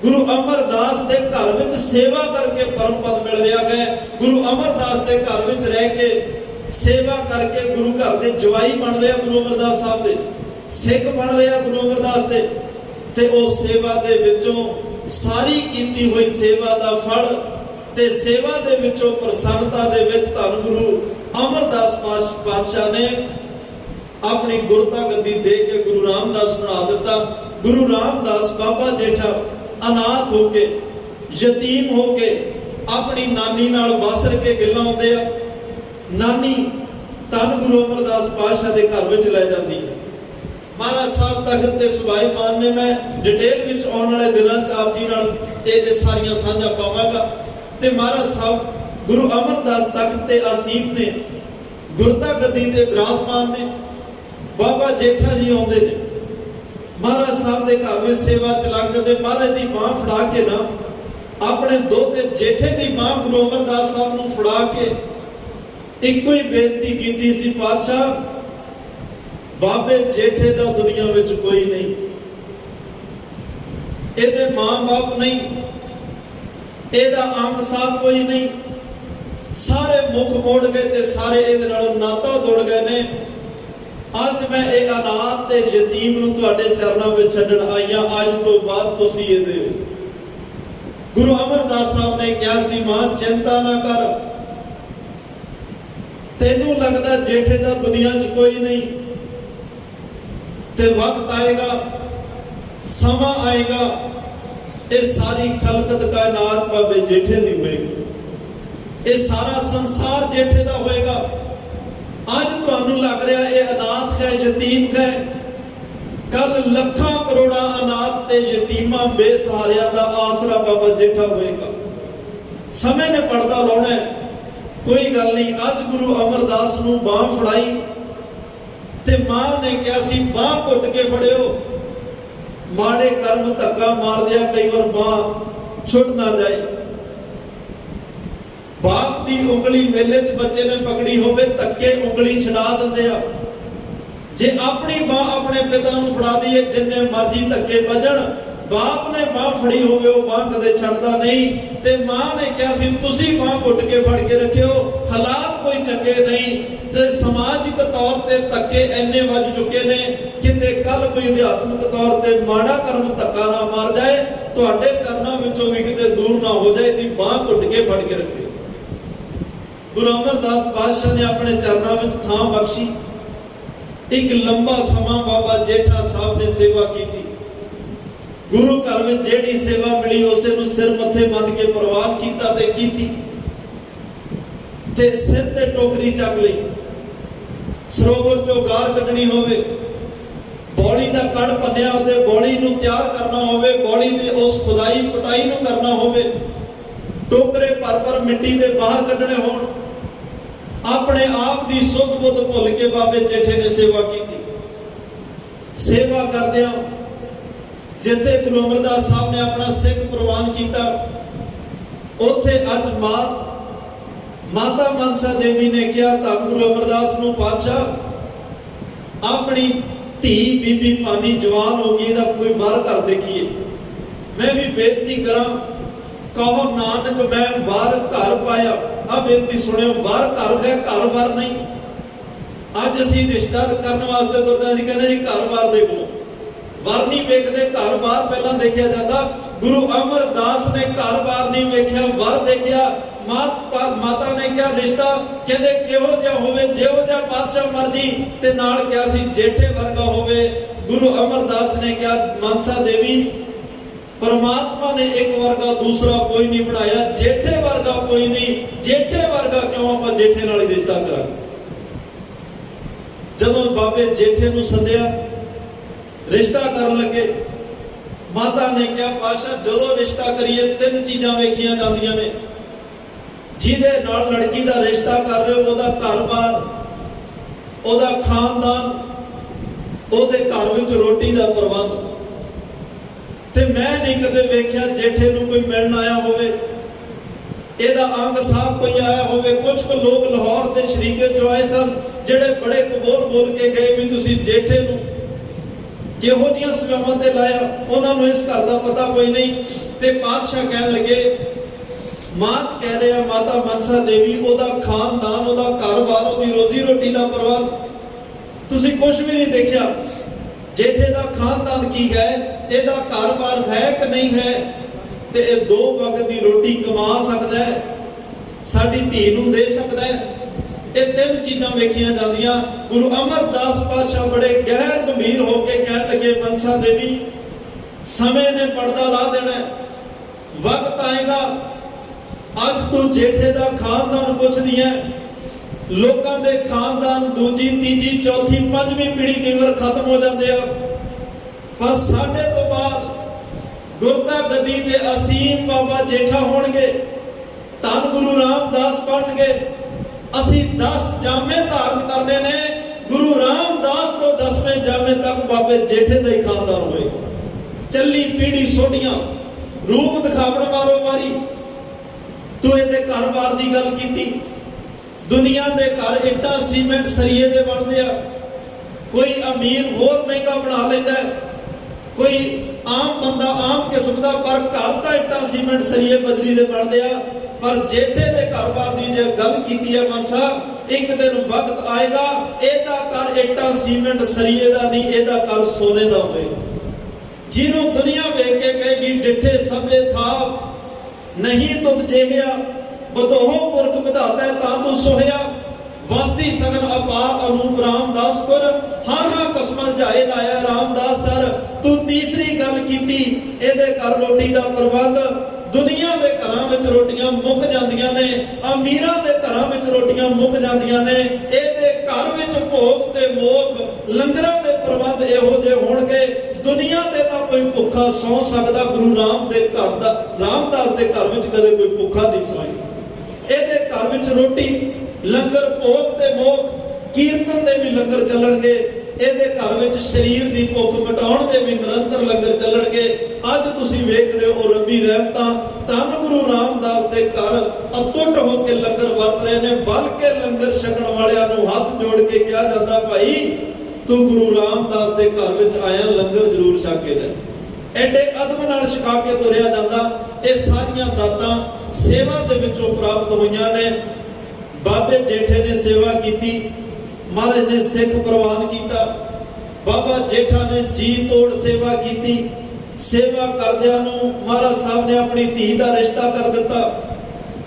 गुरु अमरदास के घर विच सेवा करके परम पद मिल रहा है। गुरु अमरदास के घर विच रह के सेवा करके गुरु घर के जवाई बन रहा गुरु अमरदास साहब दे, सिख बन रहा गुरु अमरदास दे। ते उस सेवा दे विचों सारी कीती हुई सेवा दा फल ते सेवा दे विचों प्रसन्नता दे विच धन गुरु अमरदास पातशाह ने अपनी गुरता गद्दी दे के गुरु रामदास बना दिता। गुरु रामदास बाबा जेठा अनाथ होके यतीम होके अपनी नानी नाल बासर के गिला आउंदे आ। नानी धन गुरु अमरदास पातशाह के घर में लै जाती है। महाराज साहब तखत के सुभाईमान ने, मैं डिटेल में आने वाले दिनों आप जी नाल ये सारियां साझा पावांगा। ते महाराज साहब गुरु अमरदास तखत के आसीन ने, गुरता गद्दी ते विराजमान ने। बाबा जेठा जी आउंदे ने, महाराज साहब के घर में सेवा च लग जाते। महाराज की बांह फड़ा के ना अपने दोते जेठे की बांह गुरु अमरदास साहब नूं फड़ा के इको ही बेनती की सी, पातशाह बाबे जेठे दा दुनिया में कोई नहीं, एदे मां बाप नहीं, एदा अंग साथ कोई नहीं, सारे मुख मोड़ गए ते सारे एदे नालों नाता तोड़ गए ने। अज मैं एक अनाथ ते यतीम नूं तुहाडे चरणों में छड्डण आई हां। अज तो बाद तुसीं एदे गुरु अमरदास साहब ने कहा सी, मां चिंता ना कर, तेनू लगता जेठे दा दुनिया च कोई नहीं, ते वक्त आएगा, समा आएगा, ये सारी खलकत कायनात बाबे जेठे दी होएगी, ये सारा संसार जेठे दा होएगा। अज तुहानू लग रहा ये अनाथ है, यतीम है, कल लखां करोड़ा अनाथ ते यतीमां बेसहारियां दा आसरा बाबा जेठा होएगा। समय ने पर्दा लाउणा है, कोई गल नहीं। अज गुरु अमरदास नूं बांह फड़ाई ते मां ने कहा सी, बांह घुट के फड़ियो, माड़े कर्म धक्का मार दिया, कई बार मां छुट ना जाए। बाप की उंगली मेले च बच्चे ने पकड़ी होवे, धक्के उंगली छड़ा दिंदे आ। जे अपनी बांह अपने पिता नूं फड़ा दईए, जिन्ने मर्जी धक्के वजण, बाप ने बांह फड़ी होवे वो बांह कदे छड़दा नहीं। ते मां ने कहा सी, तुसीं बांह घुट के फड़ के रखियो, हालात कोई चंगे नहीं, ते समाजिक तौर ते धक्के इन्ने वज चुके ने, किते कल कोई अध्यात्मिक तौर ते माड़ा कर्म धक्का ना मार जाए, तुहाडे चरनां विचों भी किते दूर ना हो जाए, दी बांह घुट के फड़ के रखियो। गुरु अमरदास पातशाह ने अपने चरनां विच थां बख्शी। एक लंबा समा बाबा जेठा साहब ने सेवा की। गुरु घर में जेड़ी सेवा मिली उसे नूं सिर मथे बन के प्रवान कीता ते कीती, ते सिर ते टोकरी चक लई। सरोवर चों गार कढणी होवे, बौली दा कड़ भन्निया ते बौली नूं तैयार करना होवे, बौली दे उस खुदाई पटाई नूं करना होवे, टोकरे भर भर मिट्टी दे बाहर कढणे होण, अपने आप दी सुध बुध भुल के बाबे जेठे ने सेवा की। सेवा करदियां जिथे गुरु अमरदास साहब ने अपना सिख प्रवान किया, उत्थे अज माता मनसा देवी ने कहा, धन गुरु अमरदास नूं पातशाह, अपनी धी बीबी पानी जवान हो गई, दा कोई वार कर देखिए। मैं भी बेनती करा, कहो नानक मैं वार घर पाया। आ बेनती सुनियो, वार घर है, घर वार नहीं। अज असीं रिश्ता करने वास्ते तुरदे असीं कहने जी घर वार देख लो, वार नहीं वेखदे, घर बार पहला देखा जाता। गुरु अमरदास ने घर बार नहीं वेख्या, वर देखा। माता ने क्या रिश्ता कहते किहो जिहा होवे, जिहो जिहा पातशाह मर्जी, ते नाल क्या सी जेठे वर्गा होवे। गुरु अमरदास ने क्या, मनसा देवी परमात्मा ने एक वर्गा दूसरा कोई नहीं बनाया, जेठे वर्गा कोई नहीं। जेठे वर्गा क्यों, आप जेठे नाल रिश्ता करा। जदों बाबे जेठे नूं सद्या, रिश्ता करन लगे, माता ने क्या, पातशाह जदों रिश्ता करिए तीन चीज़ां वेखियां जांदियां ने। जिहदे नाल लड़की दा रिश्ता कर रहे हो, ओदा घर-बार, ओदा खानदान, ओदे घर विच रोटी दा प्रबंध। ते मैं नहीं कदे वेख्या जेठे नूं कोई मिलण आया होवे, एदा अंग साफ कोई आया होवे। कुछ को लोग लाहौर दे शरीके जो आए सन, जिहड़े बड़े कबूल बोल के गए भी तुसीं जेठे नूं किहो जिहियां सेवावां ते लाया, उन्हां नूं इस घर दा पता कोई नहीं। ते पातशाह कहण लगे, मात कह रहे हैं माता मनसा देवी, ओदा खानदान, ओदा घर-बार, ओदी रोजी रोटी दा प्रबंध तुसीं कुछ भी नहीं देखिया। जेठे दा खानदान की है, एदा घर-बार है कि नहीं है, ते ए दो वक्त दी रोटी कमा सकदा है, साडी धी नूं दे सकदा है। ये तीन चीज़ां वेखियां जांदियां। गुरु अमरदास पातशाह बड़े गहर गंभीर होकर कहन लगे, मनसा देवी समय ने पर्दा ला देना, वक्त आएगा अज तू जेठे दा खानदान पुछदी है, लोकां दे खानदान दूजी तीजी चौथी पंजवीं पीढ़ी कई बार खत्म हो जाते हैं, पर साडे तो बाद गुरदा गद्दी ते असीम बाबा जेठा होणगे, धन गुरु रामदास बनणगे। असी 10 जामे धारण करने ने, गुरु रामदास तो 10वें जामे तक बाबे जेठे दा ही खानदान होएगा। चली पीढ़ी सोडियां रूप दिखावण मारो वारी। तू ये घर बार की गल की, दुनिया के घर इट्टा सीमेंट सरिये दे बनते आ, कोई अमीर होर महंगा बना लेंदा है, कोई आम बंदा आम किस्म का, पर घर तो इट्टा सीमेंट सरिये बजरी दे बनते आ। पर जेठे दे घर बार की जो गल की है मनसा, एक दिन वक्त आएगा एदा घर इट्टा सीमेंट सरिये का नहीं, एदा घर सोने का होएगा। जिन्हों दुनिया वेख के कहेगी डिठे सबे था नहीं तुम जेहिया, बदोहो पुरख विधाता है ता तू सोहया, वसती सगन अपार अनूप रामदासपुर, हर हाँ कसमल जाए लाया रामदास सर। तू तीसरी गल कीती, एदे घर रोटी का प्रबंध, दुनिया के घरों में रोटियां मुक जांदियां ने, अमीरां के घरों में रोटियां मुक जांदियां ने, एदे घर विच भोग ते मोख लंगरां दे प्रबंध इहो जे होणगे, दुनिया ते तां कोई भुखा सौ सकदा, गुरु राम दे घर दा रामदास दे घर विच कदे कोई भुखा नहीं सोई। एदे घर विच रोटी लंगर भोग ते मोख कीर्तन दे भी लंगर चलणगे, एदे घर विच शरीर दी भुख मिटाउण दे भी निरंतर लंगर चलणगे। अज तुसीं वेख रहे हो रब्बी रहमतां धन गुरु रामदास दे घर अतुट होकर लंगर वरत रहे ने, बल्कि लंगर छकण वालियां नूं हथ जोड़ के कहा जांदा, भाई तू गुरु रामदास दे घर विच आया, लंगर जरूर छक के जाए। एडे अदब नाल छका के तुरिया जांदा। ये सारियां दातां सेवा दे विचों प्राप्त होईयां ने। बाबे जेठे ने सेवा की, महाराज ने सिख प्रवान किया, बाबा जेठा ने जी तोड़ सेवा की। सेवा करदियां नूं महाराज साहब ने अपनी धी का रिश्ता कर दिता,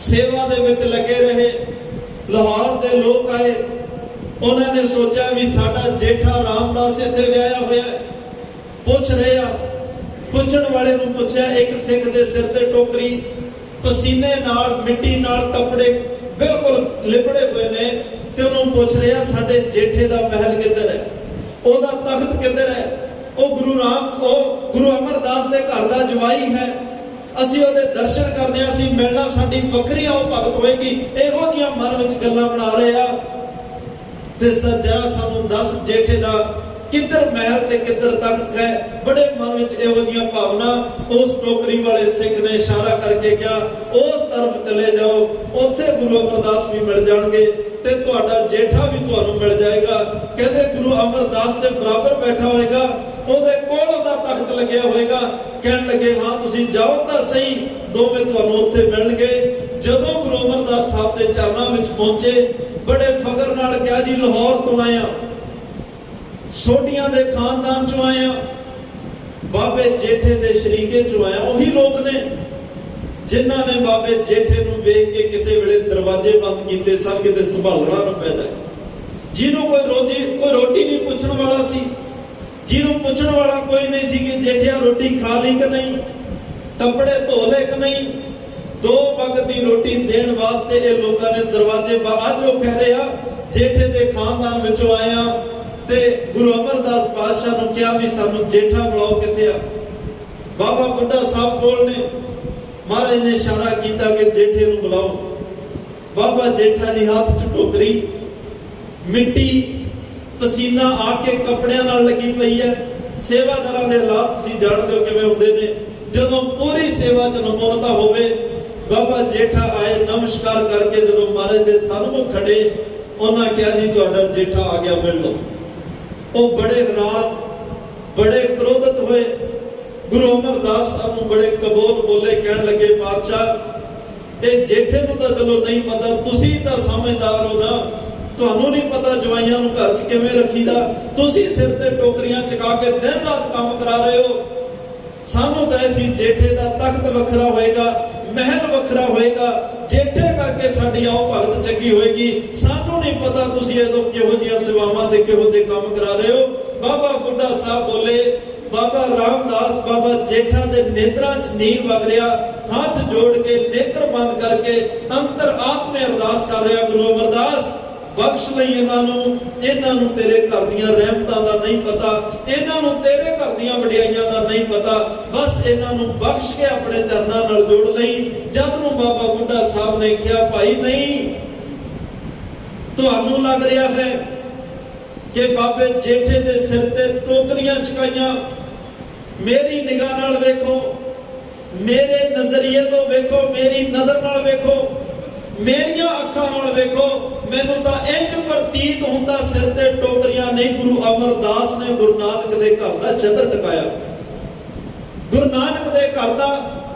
सेवा दे विच लगे रहे। लाहौर दे लोग आए, उन्होंने सोचा भी साडा जेठा रामदास इत्थे विआया होया है, पुछ रहे आ। पुछण वाले नूं पुछया, एक सिख दे सिर ते टोकरी, पसीने नाल मिट्टी नाल कपड़े बिल्कुल लिपड़े हुए ने, ते उन्होंने पूछ रहे आ साडे जेठे दा महल किधर है, ओदा तख्त किधर है, ओ गुरु अमरदास दे घर दा जवाई है, असीं ओदे दर्शन करने, असीं मिलना, साडी बकरी आओ भगत होएगी। इहो जिहियां मन विच गल्लां बना रहे आ। ते जरा सानू दस जेठे दा किधर महल ते किधर तख्त है। बड़े मन विच इहो जिहियां भावना। उस टोकरी वाले सिख ने इशारा करके कहा, उस तरफ चले जाओ, उत्थे गुरु अमरदास भी मिल जाणगे ते तुहाडा जेठा भी तुहानू मिल जाएगा। कहंदे गुरु अमरदास दे बराबर बैठा होएगा, ओदे कोल ओदा तख्त लग्या होएगा। कहण लगे हाँ तुसीं जाओ तां सही, दोवें तुहानू उत्थे मिलणगे। जदों गुरु अमरदास साहब दे चरनां विच पहुंचे, बड़े फकर नाल कहा जी लाहौर तो आया, सोडियां दे खानदान चों आया, बाबे जेठे दे शरीके चों आया। वही लोग ने जिन्हां ने बाबे जेठे नूं वेख के किसी वेले दरवाजे बंद कीते सन, किते संभालना न पै जाए। जिन्हों कोई रोटी नहीं पुछण वाला सी, जिन्हों पुछण वाला कोई नहीं सी कि जेठिया रोटी खा ली कि नहीं, कपड़े धो ले कि नहीं, 2 वक्त की रोटी देण वास्ते ये लोगों ने दरवाजे अज वो कह रहे जेठे दे खानदान विचों आया ते गुरु अमरदास पातशाह नूं कहा भी सानू जेठा बुलाओ किथे आ। बाबा बुड्ढा साहब कोल ने, महाराज ने इशारा किया कि जेठे नूं बुलाओ। बाबा जेठा जी हाथ च टोकरी, मिट्टी पसीना आके कपड़ियां नाल लगी पई है। सेवादारां दे हालात तुसीं जाणदे हो किवें हुंदे ने। जदों पूरी सेवा च निपुणता होवे, बाबा जेठा आए नमस्कार करके जदों महाराज दे सन्मुख खड़े, उन्हां कहा जी तुहाडा जेठा आ गया, मिल लो। वो बड़े हैरान, बड़े क्रोधित हुए। गुरु अमरदास साहब नूं बड़े कबूल बोले, कहण लगे पातशाह ये जेठे नूं तां चलो नहीं पता, तुसीं तां समझदार हो ना, तुहानूं नहीं पता जवाइयां नूं घर च किवें रखीदा, तुसीं सिर ते टोकरियां चका के दिन रात काम करा रहे हो। सानू तां ऐसी जेठे दा तख्त वखरा होएगा, महल वखरा होएगा, जेठे करके साडी आओ भगत चंगी होएगी। सानू नहीं पता तुसीं इदों किहो जिहियां सेवावां ते किहो जिहे काम करा रहे हो। बाबा बुढ़ा साहब बोले, बाबा रामदास बाबा जेठा दे नेत्रां च नीर वग रिहा, हाथ जोड़ के नेत्र बंद करके अंतर आत्मे अरदास कर रहा, गुरु अमरदास बख्श लई इन्हां नूं तेरे घर दीयां रहमतां दा नहीं पता, इन्हां नूं तेरे घर दीयां वडियाईयां दा नहीं पता, बस इन्हां नूं बख्श के अपने चरनां नाल जोड़ लई। जद नूं बाबा बुढ़ा साहब ने कहा, भाई नहीं, तुहानूं लग रहा है कि बाबे जेठे दे सिर ते टोकरियां चकाइयां, मेरी निगाह नाल वेखो, मेरे नजरिए तो वेखो, मेरी नजर नाल वेखो, मेरियां अखां नाल वेखो, मैनूं तां इंज प्रतीत हुंदा सिर ते टोकरियां नहीं। गुरु अमरदास ने गुरु नानक दे घर दा छत्र टकाया, गुरु नानक दे घर दा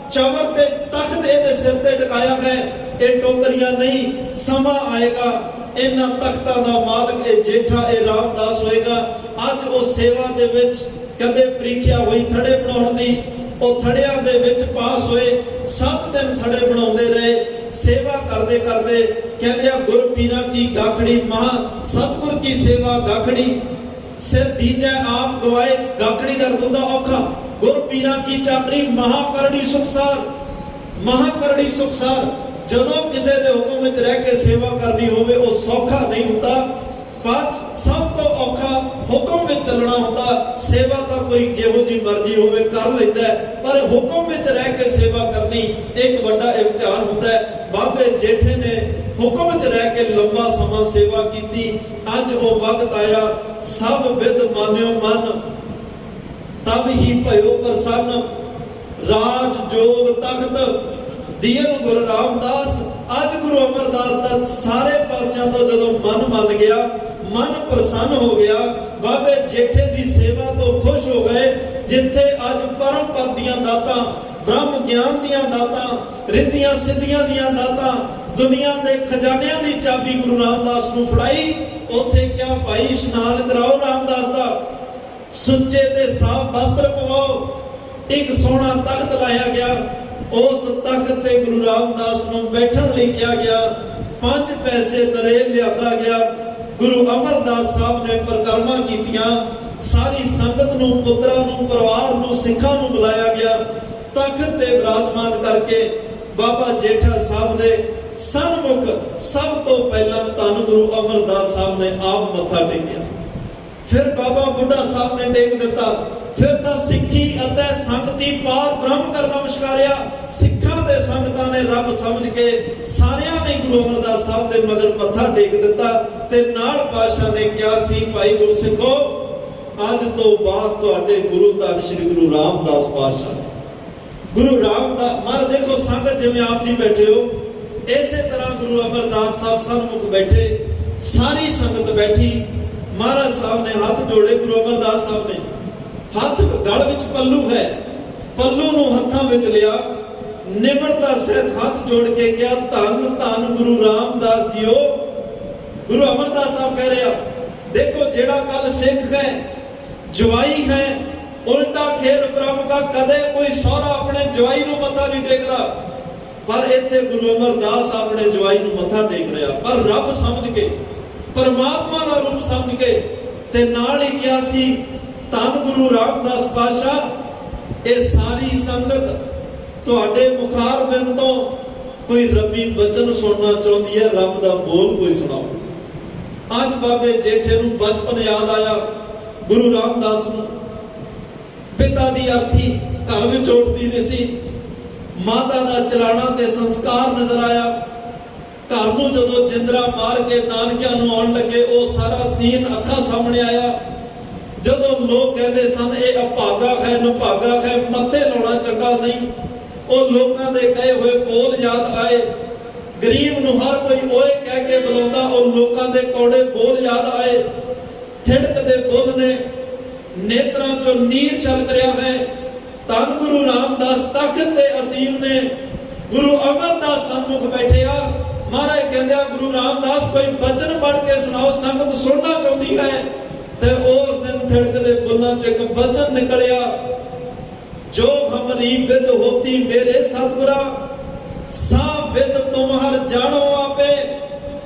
चवर ते तख्त इहदे सिर ते टकाया है। ये टोकरियां नहीं, समा आएगा इन्हां तख्तां दा मालक ए जेठा ए रामदास होएगा। अज ओ सेवा दे विच कदे प्रीख्या होई थड़े बनाउण दी, ओ थड़ियां दे विच पास होए, 7 दिन थड़े बनाउंदे रहे। सेवा करदे करदे कहंदे गुर पीरा की गाखड़ी महा, सतगुर की सेवा गाखड़ी, सिर दीजै आप गवाए, गाखड़ी का अर्थ हुंदा औखा। गुर पीरा की चाकरी महा करड़ी सुखसार, महा करड़ी सुखसार। जदों किसी दे हुक्म विच रह के सेवा करनी होवे ओ सौखा नहीं हुंदा, पर सब तो औखा हुक्म विच चलना हुंदा। सेवा तां कोई जिहो जी मर्जी होवे कर लैंदा है, पर हुक्म विच रह के सेवा करनी एक वड्डा इम्तिहान हुंदा है। बाबे जेठे ने हुक्म च रह के लंबा समा सेवा की। अज वो वक्त आया, सब विद मान्यो मन, तब ही भयो प्रसन्न, राज जोग तख्त दीन गुरु रामदास। अज गुरु अमरदास का सारे पासियां तो जदों मन मान गया, मन प्रसन्न हो गया, बाबे जेठे की सेवा तो खुश हो गए। जिथे अज परम पद दियां दातां, ब्रह्म ज्ञान दियां दातां, रिद्धियां सिद्धियां दियां दातां, दुनिया के खजानियां की चाबी गुरु रामदास नूं फड़ाई, उथे क्या भाई इशनान कराओ रामदास दा, सुच्चे ते साफ वस्त्र पवाओ, एक सोहना तख्त लाया गया। उस तख्त ते गुरु रामदास नूं बैठण लई कहा गया। 5 पैसे नरेल लिया गया। गुरु अमरदास साहब ने परिक्रमा कीतियां, सारी संगत नूं, पुत्रां नूं, परिवार नूं, सिखां नूं बुलाया गया। तख्त ते विराजमान करके बाबा जेठा साहब दे सन्मुख सब तो पहला धन गुरु अमरदास साहब ने आप मत्था टेकिया, फिर बाबा बुढ़ा साहब ने टेक दिता, फिर तो सिक्खी अते संगती पार ब्रह्म करना मुश्कारिया। सिखा दे संगतां ने रब समझ के सारियां ने गुरु अमरदास साहब दे मगर मत्था टेक दिता। ते नाल पातशाह ने कहा सी, भाई गुरसिखो, अज तो बाद तुहाडे गुरु धन श्री गुरु रामदास पातशाह, गुरु रामदास महाराज देखो संगत जिवें आप जी बैठे हो, इसे तरह गुरु अमरदास साहब सन्मुख बैठे, सारी संगत बैठी। महाराज साहब ने हाथ जोड़े, गुरु अमरदास साहब ने हाथ गल विच पल्लू है, पल्लू नूं हत्थां विच लिया, निमरता सहित हाथ जोड़ के कहा, धन धन गुरु रामदास जीओ। गुरु अमरदास साहब कह रहे, देखो जेड़ा कल सिख है, जवाई है, उल्टा खेल ब्रह्म का, कदे कोई सौरा अपने जवाई नूं मत्था नहीं टेकदा, पर इत्थे गुरु अमरदास अपने जवाई नूं मत्था टेक रहा, पर रब समझ के, परमात्मा का रूप समझ के। ते नाल ही कहा सी, धन गुरु रामदास पातशाह, ये सारी संगत तुहाडे मुखार बिन तो कोई रब्बी बचन सुनना चाहती है, रब दा बोल कोई सुनाओ। अज बाबे जेठे नूं बचपन याद आया, गुरु रामदास नूं पिता दी अर्थी घर विच उठदी सी, माता दा चलाना ते संस्कार नजर आया। घर नूं जदों जिंदरा मार के नानकियां नूं आउण लगे, वो सारा सीन अखां सामने आया। जदों लोग कहते सन ये अभागा है, नभागा है, मत्थे लाउणा चंगा नहीं, वो लोगों के कहे हुए बोल याद आए। गरीब नूं हर कोई ओए कह के बुलाउंदा, वो लोगों के कौड़े बोल याद आए। थिड़क दे बुल ने नेत्रां चों नीर छलक रहा है। धन गुरु रामदास तख्त ते असीम ने गुरु अमरदास सन्मुख बैठे आ। महाराज कहंदे गुरु रामदास कोई बचन पढ़ के सुनाओ, संगत सुनना चाहती है। ते उस दिन थिड़कदे बुल्लां चों एक बचन निकलिया, जो हमरी बिद होती मेरे सतगुरा, सा विद तुम हर जानो आपे।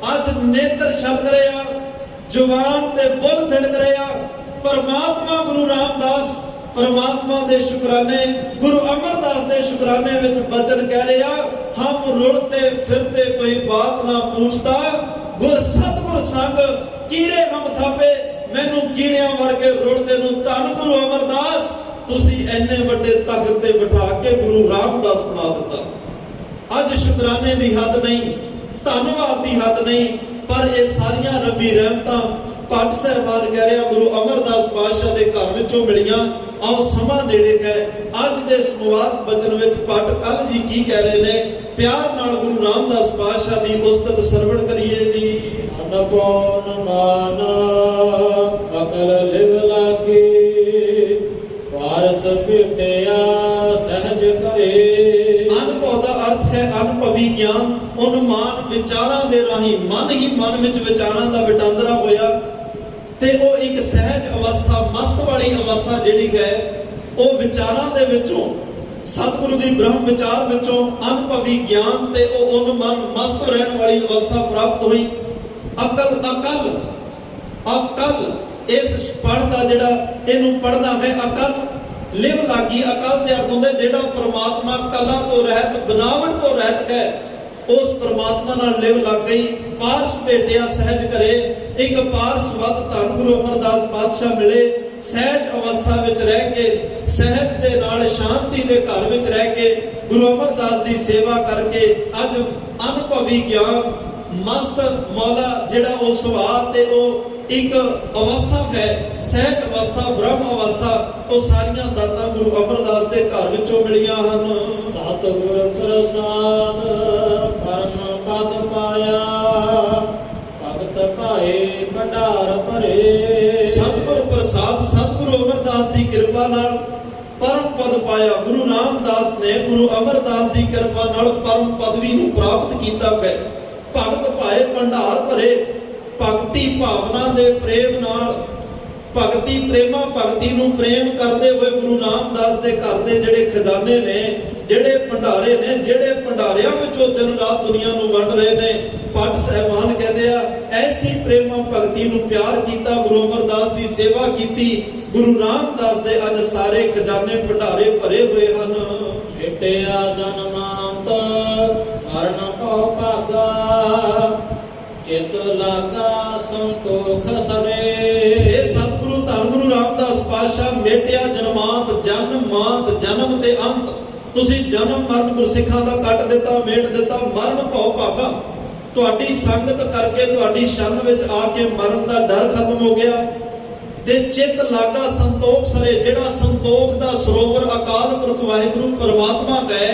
अज नेत्र छलक रहा, जुबान ते बुल थिड़क रहा। परमात्मा गुरु रामदास परमात्मा दे शुकराने, गुरु अमरदास दे शुकराने विच बचन कह रहा, हम रुलते फिरते कोई बात ना पूछता, गुर सतगुर संग कीरे हम थापे। मैनू कीड़ियां वर्गे रुलते नूं धन गुरु अमरदास तुसी इन्ने वड्डे तख्त ते बिठा के गुरु रामदास बना दिता। अज शुकराने दी हद नहीं, धन्नवाद दी हद नहीं, पर ये सारियां रब्बी रहमतां पट साहबान कह रहा गुरु अमरदास पातशाह दे घर विचों मिलियां। आओ समा नेड़े है, अज दे इस मुबारक वचन विच पट कल जी की कह रहे ने, प्यार नाल गुरु रामदास पातशाह दी उस्तत सरवण करिए जी। अनपौन मान अकल लिव लागी, वारस भेटिया सहज करे। अनुभव का अर्थ है अनुभवी ज्ञान, उन्मान विचारां दे राही मन ही मन विच विचारां दा वटांदरा होया ते ਉਹ ਇੱਕ ਸਹਿਜ ਅਵਸਥਾ ਮਸਤ ਵਾਲੀ ਅਵਸਥਾ ਜਿਹੜੀ ਹੈ ਉਹ ਵਿਚਾਰਾਂ ਦੇ ਵਿੱਚੋਂ ਸਤਿਗੁਰੂ ਦੀ ਬ੍ਰਹਮ ਵਿਚਾਰ ਵਿੱਚੋਂ ਅਨੁਭਵੀ ਗਿਆਨ ਤੇ ਉਹ ਉਨਮਨ ਮਸਤ ਰਹਿਣ ਵਾਲੀ ਅਵਸਥਾ ਪ੍ਰਾਪਤ ਹੋਈ। ਅਕਲ ਇਸ ਪੜ੍ਹ ਦਾ ਜਿਹੜਾ ਇਹਨੂੰ ਪੜ੍ਹਨਾ ਹੈ ਅਕਲ ਲਿਵ ਲਾਗੀ। ਅਕਲ ਦੇ ਅਰਥ ਹੁੰਦੇ ਜਿਹੜਾ ਪ੍ਰਮਾਤਮਾ ਕਲਾ ਤੋਂ ਰਹਿਤ ਬਨਾਵਟ ਤੋਂ ਰਹਿਤ ਹੈ ਉਸ ਪ੍ਰਮਾਤਮਾ ਨਾਲ ਲਿਵ ਲੱਗ ਗਈ। ਪਾਰਸ ਭੇਟਿਆ ਸਹਿਜ ਕਰੇ, एक पारस वत धन गुरु अमरदास पातशाह मिले। सहज अवस्था विच रह के सहज दे नाल शांति दे घर विच रह के गुरु अमरदास दी सेवा करके अज अनुभवी ज्ञान मस्त मौला जिहड़ा ओ सुभाव ते ओ एक अवस्था है सहज अवस्था ब्रह्म अवस्था ओ सारियां दातां गुरु अमरदास दे घर विचों मिलियां हन। सतगुर प्रसाद परम पद पाया, भाए भंडार भरे। सतगुर प्रसाद सतगुरु अमरदास की कृपा नाल परम पद पाया। गुरु रामदास ने गुरु अमरदास की कृपा नाल परम पदवी नूं प्राप्त कीता है। भगत भाए भंडार भरे, भगती भावना दे प्रेम नाल भगती प्रेमा भगती नूं प्रेम करते हुए गुरु रामदास दे घर दे जिहड़े खजाने ने जिहड़े भंडारे ने जिहड़े भंडारियां विचों दिन रात दुनिया नूं वंड रहे ने। पट साहबान कहते हैं ऐसी प्रेमा भगती नूं प्यार कीता, गुरु अमरदास दी सेवा कीती, गुरु रामदास दे अज सारे खजाने भंडारे भरे हुए हन। भेटिया जन्मांत मरण पौ भागा, चित लागा संतोख सरे। हे सतगुरु धन गुरु रामदास पातशाह मेटिया जन्मांत जन्म मांत जन्म ते अंत तुसी जन्म मरण गुरसिखां दा कट दिता मेट दिता। मरण पौ भागा ਤੁਹਾਡੀ ਸੰਗਤ ਕਰਕੇ ਤੁਹਾਡੀ ਸ਼ਰਨ ਵਿੱਚ ਆ ਕੇ ਮਰਨ ਦਾ ਡਰ ਖਤਮ ਹੋ ਗਿਆ ਤੇ ਚਿੱਤ ਲਾਗਾ ਸੰਤੋਖ ਸਰੇ। ਜਿਹੜਾ ਸੰਤੋਖ ਦਾ ਸਰੋਵਰ ਅਕਾਲ ਪੁਰਖ ਵਾਹਿਗੁਰੂ ਪਰਮਾਤਮਾ ਹੈ,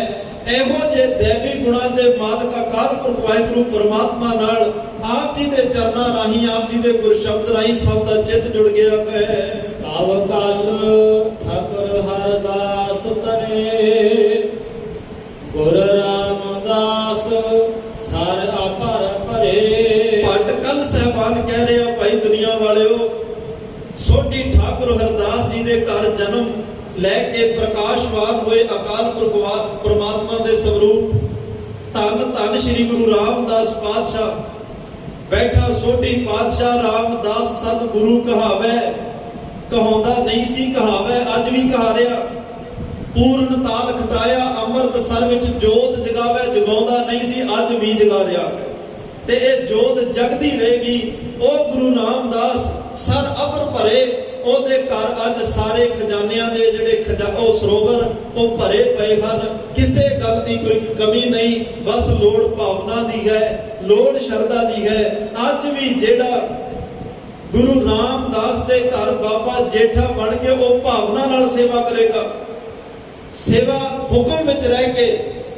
ਇਹੋ ਜੇ ਦੇਵੀ ਗੁਣਾਂ ਦੇ ਮਾਲਕ ਅਕਾਲ ਪੁਰਖ ਵਾਹਿਗੁਰੂ ਪਰਮਾਤਮਾ ਨਾਲ ਆਪ ਜੀ ਦੇ ਚਰਨਾਂ ਰਾਹੀਂ ਆਪ ਜੀ ਦੇ ਗੁਰ ਸ਼ਬਦ ਰਾਹੀਂ ਸਭ ਦਾ ਚਿੱਤ ਜੁੜ ਗਿਆ ਹੈ। ਤਵ ਕਲ ਠਾਕੁਰ ਹਰਦਾਸ ਤਨੇ, ਗੁਰ रामदास सार आपर भरे। पट कल साहबान कह रहे हैं भाई दुनिया वालिओ, सोढ़ी ठाकुर हरदास जी दे घर जन्म लैके प्रकाशवान हुए अकाल पुरख परमात्मा दे स्वरूप धन धन श्री गुरु रामदास पातशाह बैठा। सोढ़ी पातशाह रामदास सत गुरु कहावै, कहाउंदा नहीं सी कहावै अज भी कहा रहा। पूर्ण ताल खटाया अमृत सर विच जोत जगावे, जगाउंदा नहीं सी अज भी जगा रहा है ते ये जोत जगदी रहेगी। ओ गुरु रामदास सर अबर भरे, ओदे घर अज सारे खजानियां दे जिहड़े ओ सरोवर ओ भरे पए हन। किसे गल दी कोई कमी नहीं, बस लोड़ भावना दी है, लोड़ शरधा दी है। अज भी जिहड़ा गुरु रामदास दे घर बाबा जेठा बन के ओ भावना नाल सेवा करेगा, सेवा हुक्म विच रह के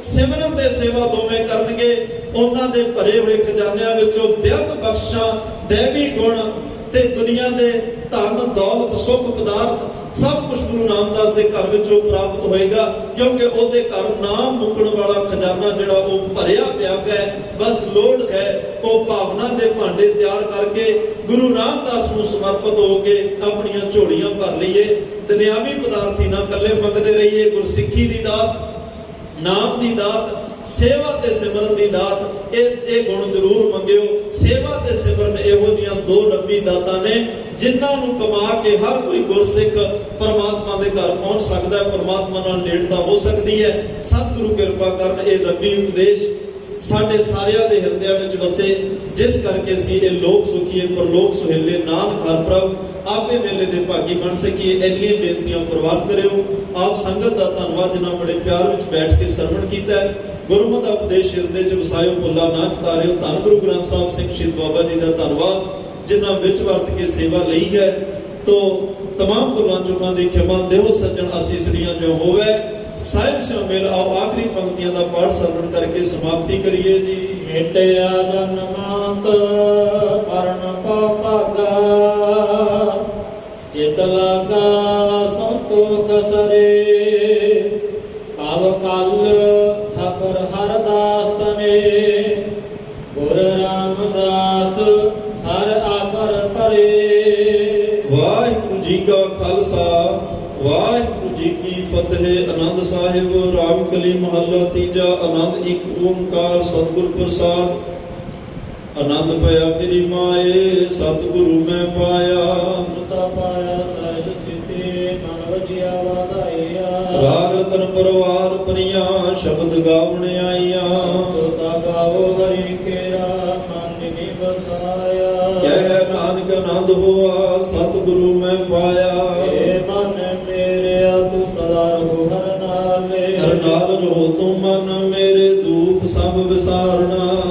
सिमरन दे सेवा दोवें करनगे। उन्हां दे भरे हुए खजानियां विचों बेअंत बख्शां दैवी गुण ते दुनिया दे धन दौलत सुख पदार्थ सब कुछ गुरु रामदास दे घर विचों प्राप्त होएगा, क्योंकि ओदे घर नाम मुकण वाला खजाना जिहड़ा ओ भरिया पिया है। बस लोड़ है ओ भावना दे भांडे तैयार करके गुरु रामदास नूं समर्पित होके अपनियां झोलियां भर लईए। दुनियावी पदार्थी ना कल्ले मंगते रहिए, गुरसिੱਖੀ दी दात नाम दी दात ਸੇਵਾ ਤੇ ਸਿਮਰਨ ਦੀ ਦਾਤ, ਇਹ ਗੁਣ ਜ਼ਰੂਰ ਮੰਗਿਓ। ਸੇਵਾ ਤੇ ਸਿਮਰਨ ਇਹੋ ਜਿਹੀਆਂ ਦੋ ਰੱਬੀ ਦਾਤਾਂ ਨੇ ਜਿਨ੍ਹਾਂ ਨੂੰ ਕਮਾ ਕੇ ਹਰ ਕੋਈ ਗੁਰਸਿੱਖ ਪਰਮਾਤਮਾ ਦੇ ਘਰ ਪਹੁੰਚ ਸਕਦਾ ਹੈ, ਪਰਮਾਤਮਾ ਨਾਲ ਨੇੜਤਾ ਹੋ ਸਕਦੀ ਹੈ। ਸਤਿਗੁਰੂ ਕਿਰਪਾ ਕਰਨ ਇਹ ਰੱਬੀ ਉਪਦੇਸ਼ ਸਾਡੇ ਸਾਰਿਆਂ ਦੇ ਹਿਰਦਿਆਂ ਵਿੱਚ ਵਸੇ, ਜਿਸ ਕਰਕੇ ਅਸੀਂ ਇਹ ਲੋਕ ਸੁਖੀਏ ਪਰਲੋਕ ਸੁਹੇਲੇ ਨਾਨਕ ਹਰ ਪ੍ਰਭ ਆਪੇ ਮੇਲੇ ਦੇ ਭਾਗੀ ਬਣ ਸਕੀਏ। ਇੰਨੀਆਂ ਬੇਨਤੀਆਂ ਪ੍ਰਵਾਨ ਕਰਿਓ। ਆਪ ਸੰਗਤ ਦਾ ਧੰਨਵਾਦ ਜਿਨ੍ਹਾਂ ਬੜੇ ਪਿਆਰ ਵਿੱਚ ਬੈਠ ਕੇ ਸਰਵਣ ਕੀਤਾ ਹੈ। ਗੁਰਮਤਿ ਦਾ ਉਪਦੇਸ਼ ਹਿਰਦੇ 'ਚ ਵਸਾਇਓ, ਭੁੱਲਾ ਨਾ ਚਤਾਰਿਓ। ਧੰਨ ਗੁਰੂ ਗ੍ਰੰਥ ਸਾਹਿਬ ਸਿੰਘ ਸ਼ਹੀਦ ਬਾਬਾ ਜੀ ਦਾ ਧੰਨਵਾਦ ਜਿਨ੍ਹਾਂ ਵਿੱਚ ਵਰਤ ਕੇ ਸੇਵਾ ਲਈ ਹੈ। ਤੋ तमाम ਭੁੱਲਾਂ ਚੁੱਕਾਂ ਦੀ ਖਿਮਾ ਦਿਓ ਸੱਜਣ ਅਸੀਸੜੀਆਂ ਜੋ ਹੋਵੇ। ਸਾਹਿਬ ਸਿਓ ਮੇਲ ਆਓ ਆਖਰੀ ਪੰਕਤੀਆਂ ਦਾ ਪਾਠ ਸਰਵਣ ਕਰਕੇ ਸਮਾਪਤੀ ਕਰੀਏ ਜੀ। ਮਿਟਿਆ ਜਨਮਾਂਤ ਪਰਨ ਪਉ ਭਾਗਾ, ਜਿਤ ਲਾਗਾ ਸੰਤੋਖ ਸਰੇ। ਕਵ ਕਲ ਠਾਕੁਰ ਹਰਦਾਸ ਤਨੇ, ਗੁਰ ਰਾਮਦਾਸ ਸਰ ਆਪਰ ਪਰੇ। ਵਾਹਿਗੁਰੂ ਜੀ ਕਾ ਖਾਲਸਾ, ਵਾਹਿਗੁਰੂ ਜੀ ਕੀ ਫਤਿਹ। ਆਨੰਦ ਸਾਹਿਬ ਰਾਮ ਕਲੀ ਮਹੱਲਾ ਤੀਜਾ। ਆਨੰਦ ਇੱਕ ਓੰਕਾਰ ਸਤਿਗੁਰ ਪ੍ਰਸਾਦ। ਆਨੰਦ ਪਿਆ ਮੇਰੀ ਮਾਏ, ਸਤਿਗੁਰੂ ਮੈਂ ਪਾਇਆ। ਅੰਮ੍ਰਿਤਾ ਪਾਇਆ ਸਹਿਜ ਸਿਤੇ, ਮਨ ਵਜਿਆ ਵਾਧਾਈਆ। ਰਾਗ ਰਤਨ ਪਰਵਾਰ ਪਰੀਆਂ, ਸ਼ਬਦ ਗਾਵਣ ਆਈਆਂ। ਤੋਤਾ ਗਾਵੋ ਹਰੀ ਕੇਰਾ, ਮਨ ਨਿ ਵਸਾਇਆ। ਕਹਿ ਨਾਨਕ ਆਨੰਦ ਹੋਆ, ਸਤਿਗੁਰੂ ਮੈਂ ਪਾਇਆ।